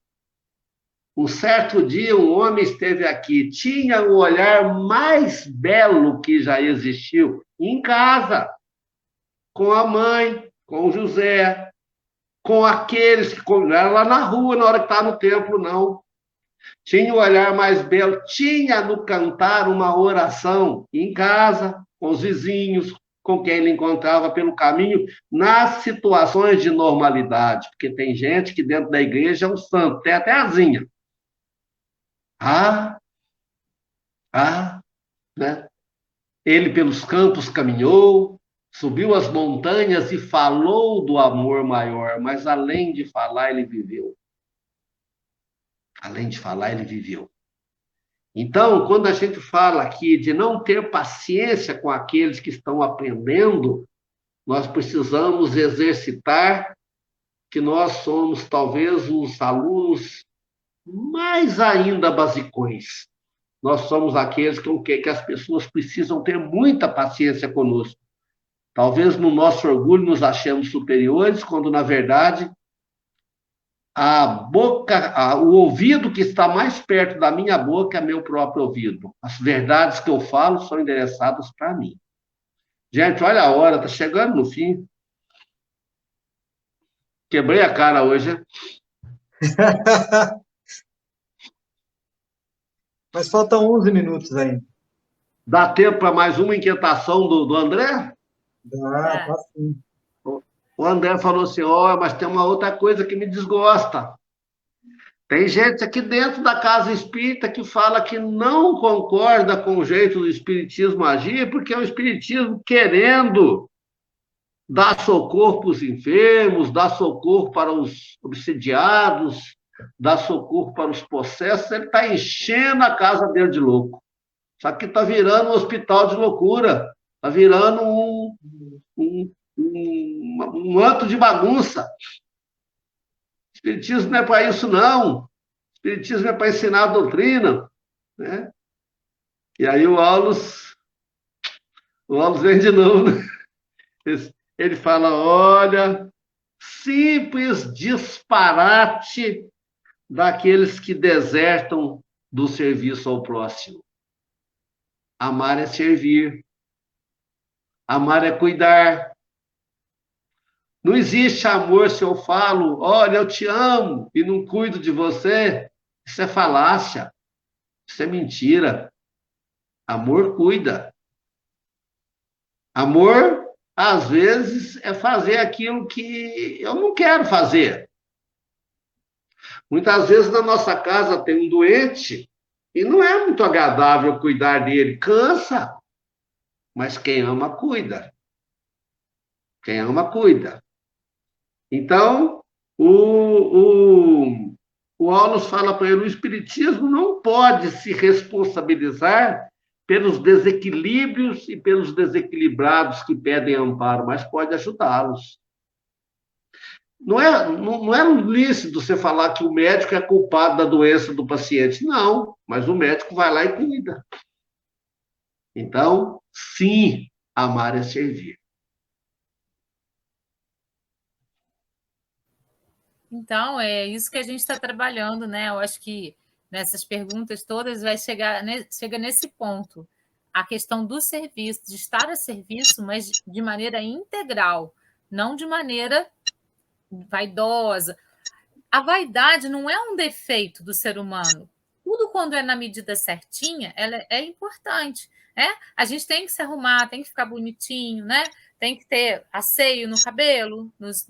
Speaker 1: Um certo dia, um homem esteve aqui, tinha o olhar mais belo que já existiu, em casa, com a mãe, com o José, com aqueles que não era lá na rua, na hora que estava no templo, não. Tinha o olhar mais belo, tinha no cantar uma oração em casa, com os vizinhos, com quem ele encontrava pelo caminho, nas situações de normalidade, porque tem gente que dentro da igreja é um santo, tem até asinha. Né? Ele pelos campos caminhou, subiu as montanhas e falou do amor maior, mas além de falar, ele viveu. Além de falar, ele viveu. Então, quando a gente fala aqui de não ter paciência com aqueles que estão aprendendo, nós precisamos exercitar que nós somos talvez os alunos mais ainda basicões. Nós somos aqueles com que as pessoas precisam ter muita paciência conosco. Talvez no nosso orgulho nos achemos superiores, quando na verdade a boca, o ouvido que está mais perto da minha boca é meu próprio ouvido. As verdades que eu falo são endereçadas para mim. Gente, olha a hora, tá chegando no fim. Quebrei a cara hoje, né?
Speaker 3: Mas faltam 11 minutos ainda.
Speaker 1: Dá tempo para mais uma inquietação do André?
Speaker 3: Tá sim.
Speaker 1: O André falou assim: ó, mas tem uma outra coisa que me desgosta. Tem gente aqui dentro da casa espírita que fala que não concorda com o jeito do espiritismo agir, porque é o espiritismo querendo dar socorro para os enfermos, dar socorro para os obsidiados, dar socorro para os possessos. Ele está enchendo a casa dele de louco. Só que está virando um hospital de loucura, está virando um antro de bagunça. Espiritismo não é para isso, não. Espiritismo é para ensinar a doutrina, né? E aí o Aulos vem de novo, né? Ele fala, olha, simples disparate daqueles que desertam do serviço ao próximo. Amar é servir. Amar é cuidar. Não existe amor se eu falo, olha, eu te amo e não cuido de você. Isso é falácia. Isso é mentira. Amor cuida. Amor, às vezes, é fazer aquilo que eu não quero fazer. Muitas vezes na nossa casa tem um doente e não é muito agradável cuidar dele. Cansa. Mas quem ama, cuida. Quem ama, cuida. Então, o Aulus fala para ele, o Espiritismo não pode se responsabilizar pelos desequilíbrios e pelos desequilibrados que pedem amparo, mas pode ajudá-los. Não é lícito você falar que o médico é culpado da doença do paciente, não, mas o médico vai lá e cuida. Então, sim, amar é servir.
Speaker 2: Então, é isso que a gente está trabalhando, né? Eu acho que nessas perguntas todas vai chega nesse ponto. A questão do serviço, de estar a serviço, mas de maneira integral, não de maneira vaidosa. A vaidade não é um defeito do ser humano. Tudo quando é na medida certinha, ela é importante. Né? A gente tem que se arrumar, tem que ficar bonitinho, né? Tem que ter asseio no cabelo, nos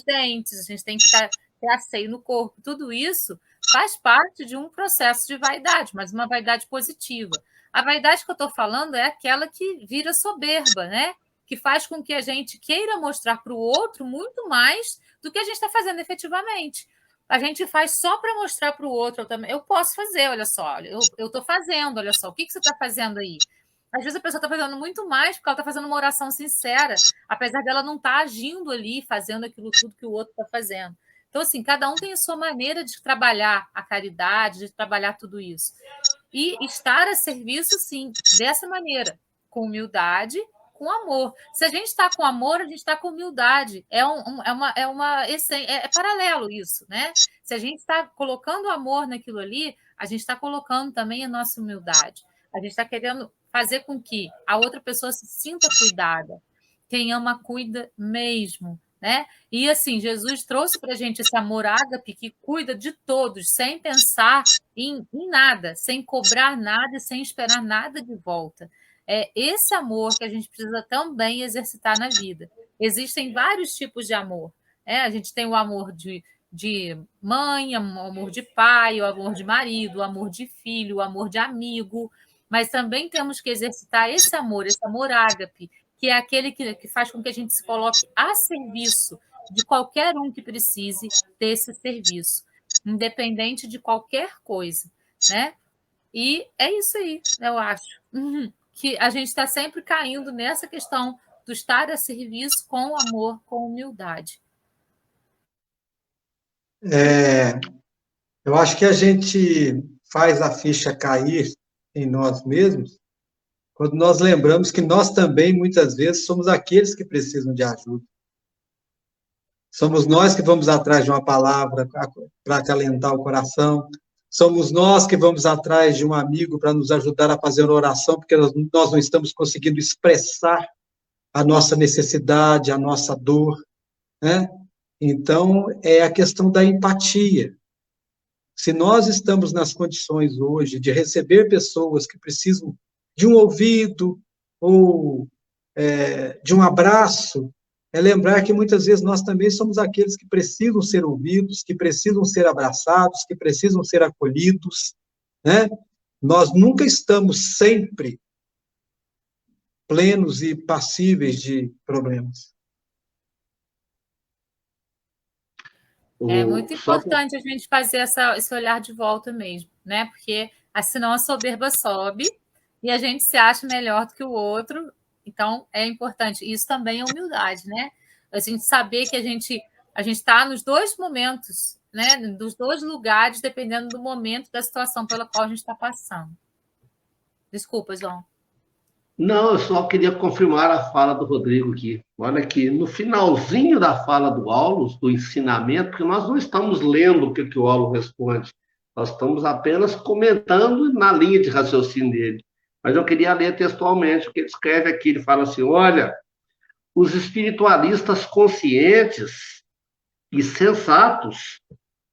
Speaker 2: dentes, a gente tem que ter asseio no corpo. Tudo isso faz parte de um processo de vaidade, mas uma vaidade positiva. A vaidade que eu estou falando é aquela que vira soberba, né? Que faz com que a gente queira mostrar para o outro muito mais do que a gente está fazendo efetivamente. A gente faz só para mostrar para o outro. Eu posso fazer, olha só, eu estou fazendo, olha só, o que você está fazendo aí? Às vezes a pessoa está fazendo muito mais porque ela está fazendo uma oração sincera, apesar dela não estar agindo ali, fazendo aquilo tudo que o outro está fazendo. Então, assim, cada um tem a sua maneira de trabalhar a caridade, de trabalhar tudo isso. E estar a serviço, sim, dessa maneira, com humildade, com amor. Se a gente está com amor, a gente está com humildade. É paralelo isso, né? Se a gente está colocando amor naquilo ali, a gente está colocando também a nossa humildade. A gente está querendo fazer com que a outra pessoa se sinta cuidada. Quem ama, cuida mesmo. Né? E assim, Jesus trouxe para a gente esse amor ágape que cuida de todos, sem pensar em nada, sem cobrar nada e sem esperar nada de volta. É esse amor que a gente precisa também exercitar na vida. Existem vários tipos de amor. Né? A gente tem o amor de mãe, o amor de pai, o amor de marido, o amor de filho, o amor de amigo, mas também temos que exercitar esse amor ágape, que é aquele que faz com que a gente se coloque a serviço de qualquer um que precise desse serviço, independente de qualquer coisa, né? E é isso aí, eu acho, que a gente está sempre caindo nessa questão do estar a serviço com amor, com humildade.
Speaker 3: Eu acho que a gente faz a ficha cair em nós mesmos quando nós lembramos que nós também, muitas vezes, somos aqueles que precisam de ajuda. Somos nós que vamos atrás de uma palavra para acalentar o coração. Somos nós que vamos atrás de um amigo para nos ajudar a fazer uma oração, porque nós não estamos conseguindo expressar a nossa necessidade, a nossa dor, né? Então, é a questão da empatia. Se nós estamos nas condições hoje de receber pessoas que precisam de um ouvido ou de um abraço, é lembrar que muitas vezes nós também somos aqueles que precisam ser ouvidos, que precisam ser abraçados, que precisam ser acolhidos, né? Nós nunca estamos sempre plenos e passíveis de problemas.
Speaker 2: É muito importante a gente fazer esse olhar de volta mesmo, né? Porque senão a soberba sobe e a gente se acha melhor do que o outro. Então, é importante. Isso também é humildade, né? A gente saber que a gente está nos dois momentos, né? Dos dois lugares, dependendo do momento, da situação pela qual a gente está passando. Desculpa, João.
Speaker 1: Não, eu só queria confirmar a fala do Rodrigo aqui. Olha aqui, no finalzinho da fala do Aulus, do ensinamento, porque nós não estamos lendo o que o Aulus responde, nós estamos apenas comentando na linha de raciocínio dele. Mas eu queria ler textualmente o que ele escreve aqui. Ele fala assim: olha, os espiritualistas conscientes e sensatos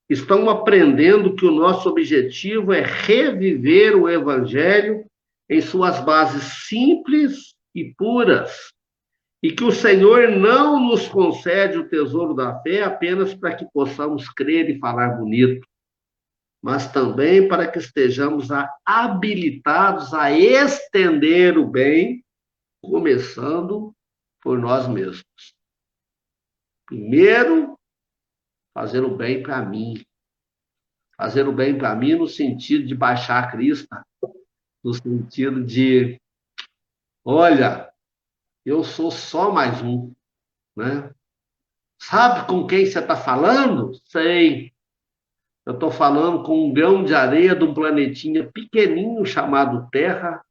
Speaker 1: estão aprendendo que o nosso objetivo é reviver o Evangelho em suas bases simples e puras, e que o Senhor não nos concede o tesouro da fé apenas para que possamos crer e falar bonito, mas também para que estejamos habilitados a estender o bem, começando por nós mesmos. Primeiro, fazer o bem para mim. Fazer o bem para mim no sentido de baixar a crista, no sentido de, olha, eu sou só mais um, né? Sabe com quem você está falando? Sei. Eu estou falando com um grão de areia de um planetinha pequenininho chamado Terra,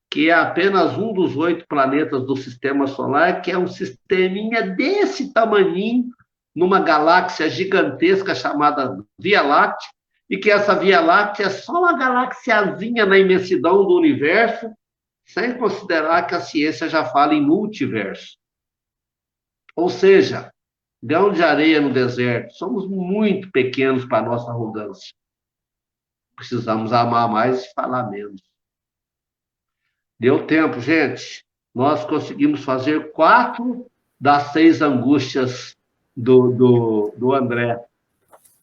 Speaker 1: que é apenas um dos 8 planetas do Sistema Solar, que é um sisteminha desse tamaninho, numa galáxia gigantesca chamada Via Láctea, e que essa Via Láctea é só uma galaxiazinha na imensidão do universo, sem considerar que a ciência já fala em multiverso. Ou seja, grão de areia no deserto, somos muito pequenos para a nossa arrogância. Precisamos amar mais e falar menos. Deu tempo, gente. Nós conseguimos fazer 4 das 6 angústias do André.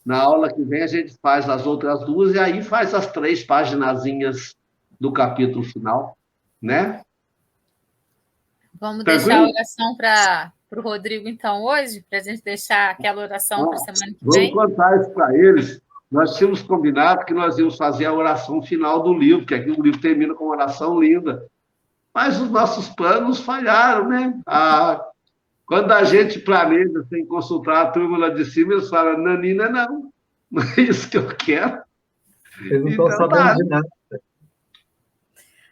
Speaker 1: Na aula que vem a gente faz as outras 2 e aí faz as 3 paginazinhas do capítulo final, né?
Speaker 2: Vamos deixar a oração para o Rodrigo, então, hoje, para a gente deixar aquela oração para a semana que vem.
Speaker 1: Vamos contar isso para eles. Nós tínhamos combinado que nós íamos fazer a oração final do livro, que aqui o livro termina com uma oração linda. Mas os nossos planos falharam, né? Quando a gente planeja sem consultar a turma lá de cima, eles falam, Nanina, não é isso que eu quero.
Speaker 3: Eles não estão sabendo de nada.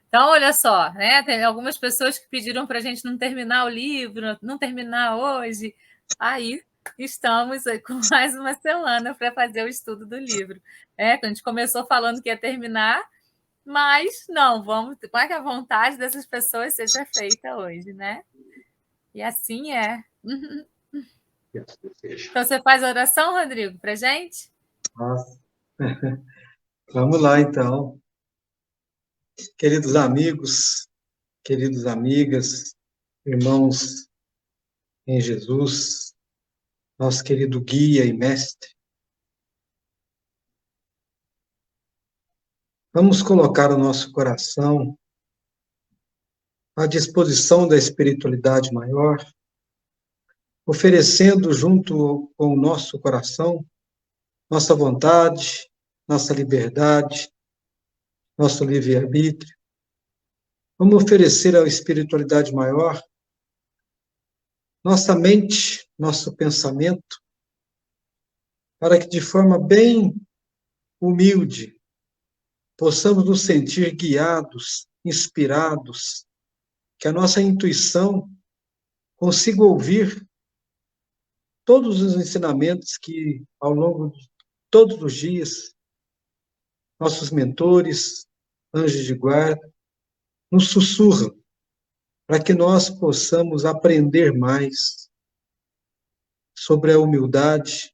Speaker 2: Então, olha só, né? Tem algumas pessoas que pediram para a gente não terminar o livro, não terminar hoje. Aí estamos com mais uma semana para fazer o estudo do livro. A gente começou falando que ia terminar, mas não, vamos, para que a vontade dessas pessoas seja feita hoje, né? E assim é. Então, você faz a oração, Rodrigo, para a gente?
Speaker 3: Nossa. Vamos lá, então. Queridos amigos, queridas amigas, irmãos em Jesus, nosso querido guia e mestre, vamos colocar o nosso coração à disposição da espiritualidade maior, oferecendo junto com o nosso coração nossa vontade, nossa liberdade, nosso livre-arbítrio. Vamos oferecer à espiritualidade maior nossa mente, nosso pensamento, para que de forma bem humilde possamos nos sentir guiados, inspirados, que a nossa intuição consiga ouvir todos os ensinamentos que, ao longo de todos os dias, nossos mentores, anjos de guarda, nos sussurram, para que nós possamos aprender mais sobre a humildade,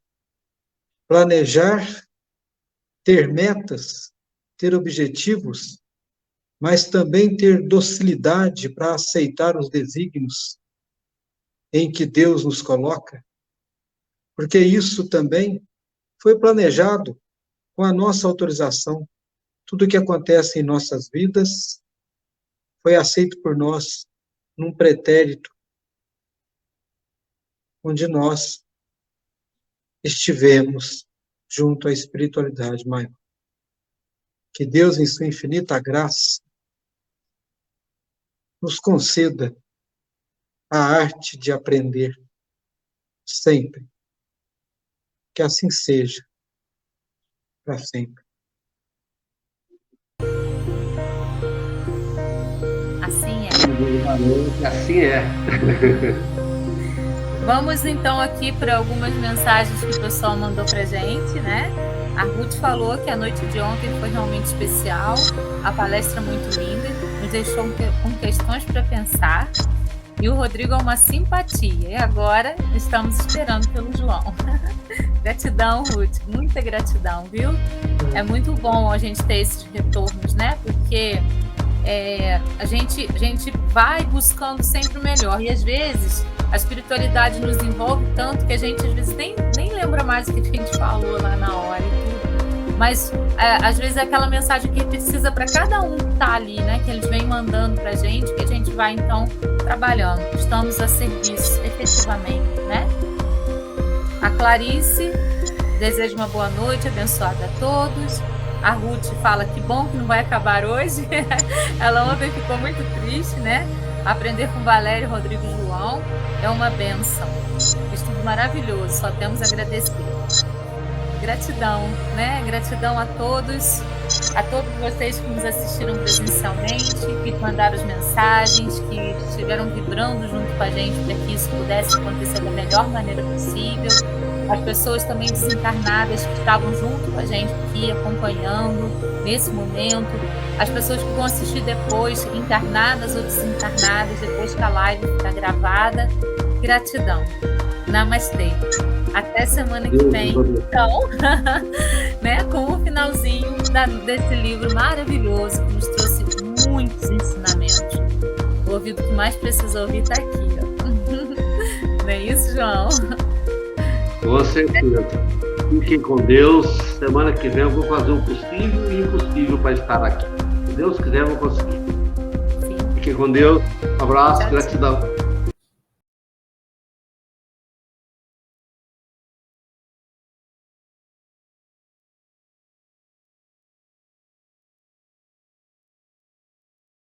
Speaker 3: planejar, ter metas, ter objetivos, mas também ter docilidade para aceitar os desígnios em que Deus nos coloca, porque isso também foi planejado com a nossa autorização. Tudo o que acontece em nossas vidas foi aceito por nós num pretérito, onde nós estivemos junto à espiritualidade maior. Que Deus, em sua infinita graça, nos conceda a arte de aprender sempre. Que assim seja, para sempre.
Speaker 2: Assim é.
Speaker 1: Assim é.
Speaker 2: Vamos então aqui para algumas mensagens que o pessoal mandou para a gente, né? A Ruth falou que a noite de ontem foi realmente especial, a palestra muito linda, nos deixou com questões para pensar. E o Rodrigo é uma simpatia. E agora estamos esperando pelo João. Gratidão, Ruth. Muita gratidão, viu? É muito bom a gente ter esses retornos, né? Porque a gente vai buscando sempre o melhor. E às vezes a espiritualidade nos envolve tanto que a gente às vezes nem lembra mais o que a gente falou lá na hora e tudo. Mas às vezes é aquela mensagem que precisa para cada um que está ali, né? Que eles vêm mandando para a gente, que a gente vai então trabalhando. Estamos a serviço, efetivamente, né? A Clarice deseja uma boa noite, abençoada a todos. A Ruth fala que bom que não vai acabar hoje. Ela ontem ficou muito triste, né? Aprender com Valério, Rodrigo e João é uma bênção. Estudo maravilhoso, só temos a agradecer. Gratidão, né? Gratidão a todos vocês que nos assistiram presencialmente, que mandaram as mensagens, que estiveram vibrando junto com a gente para que isso pudesse acontecer da melhor maneira possível. As pessoas também desencarnadas que estavam junto com a gente aqui, acompanhando nesse momento. As pessoas que vão assistir depois, encarnadas ou desencarnadas, depois que a live está gravada. Gratidão. Namastê. Até semana que vem, então, né, com o finalzinho desse livro maravilhoso que nos trouxe muitos ensinamentos. O ouvido que mais precisa ouvir está aqui, ó. Não é isso, João?
Speaker 1: Com certeza. Fiquem com Deus. Semana que vem eu vou fazer o possível e o impossível para estar aqui. Se Deus quiser, eu vou conseguir. Sim. Fiquem com Deus. Um abraço, gratidão.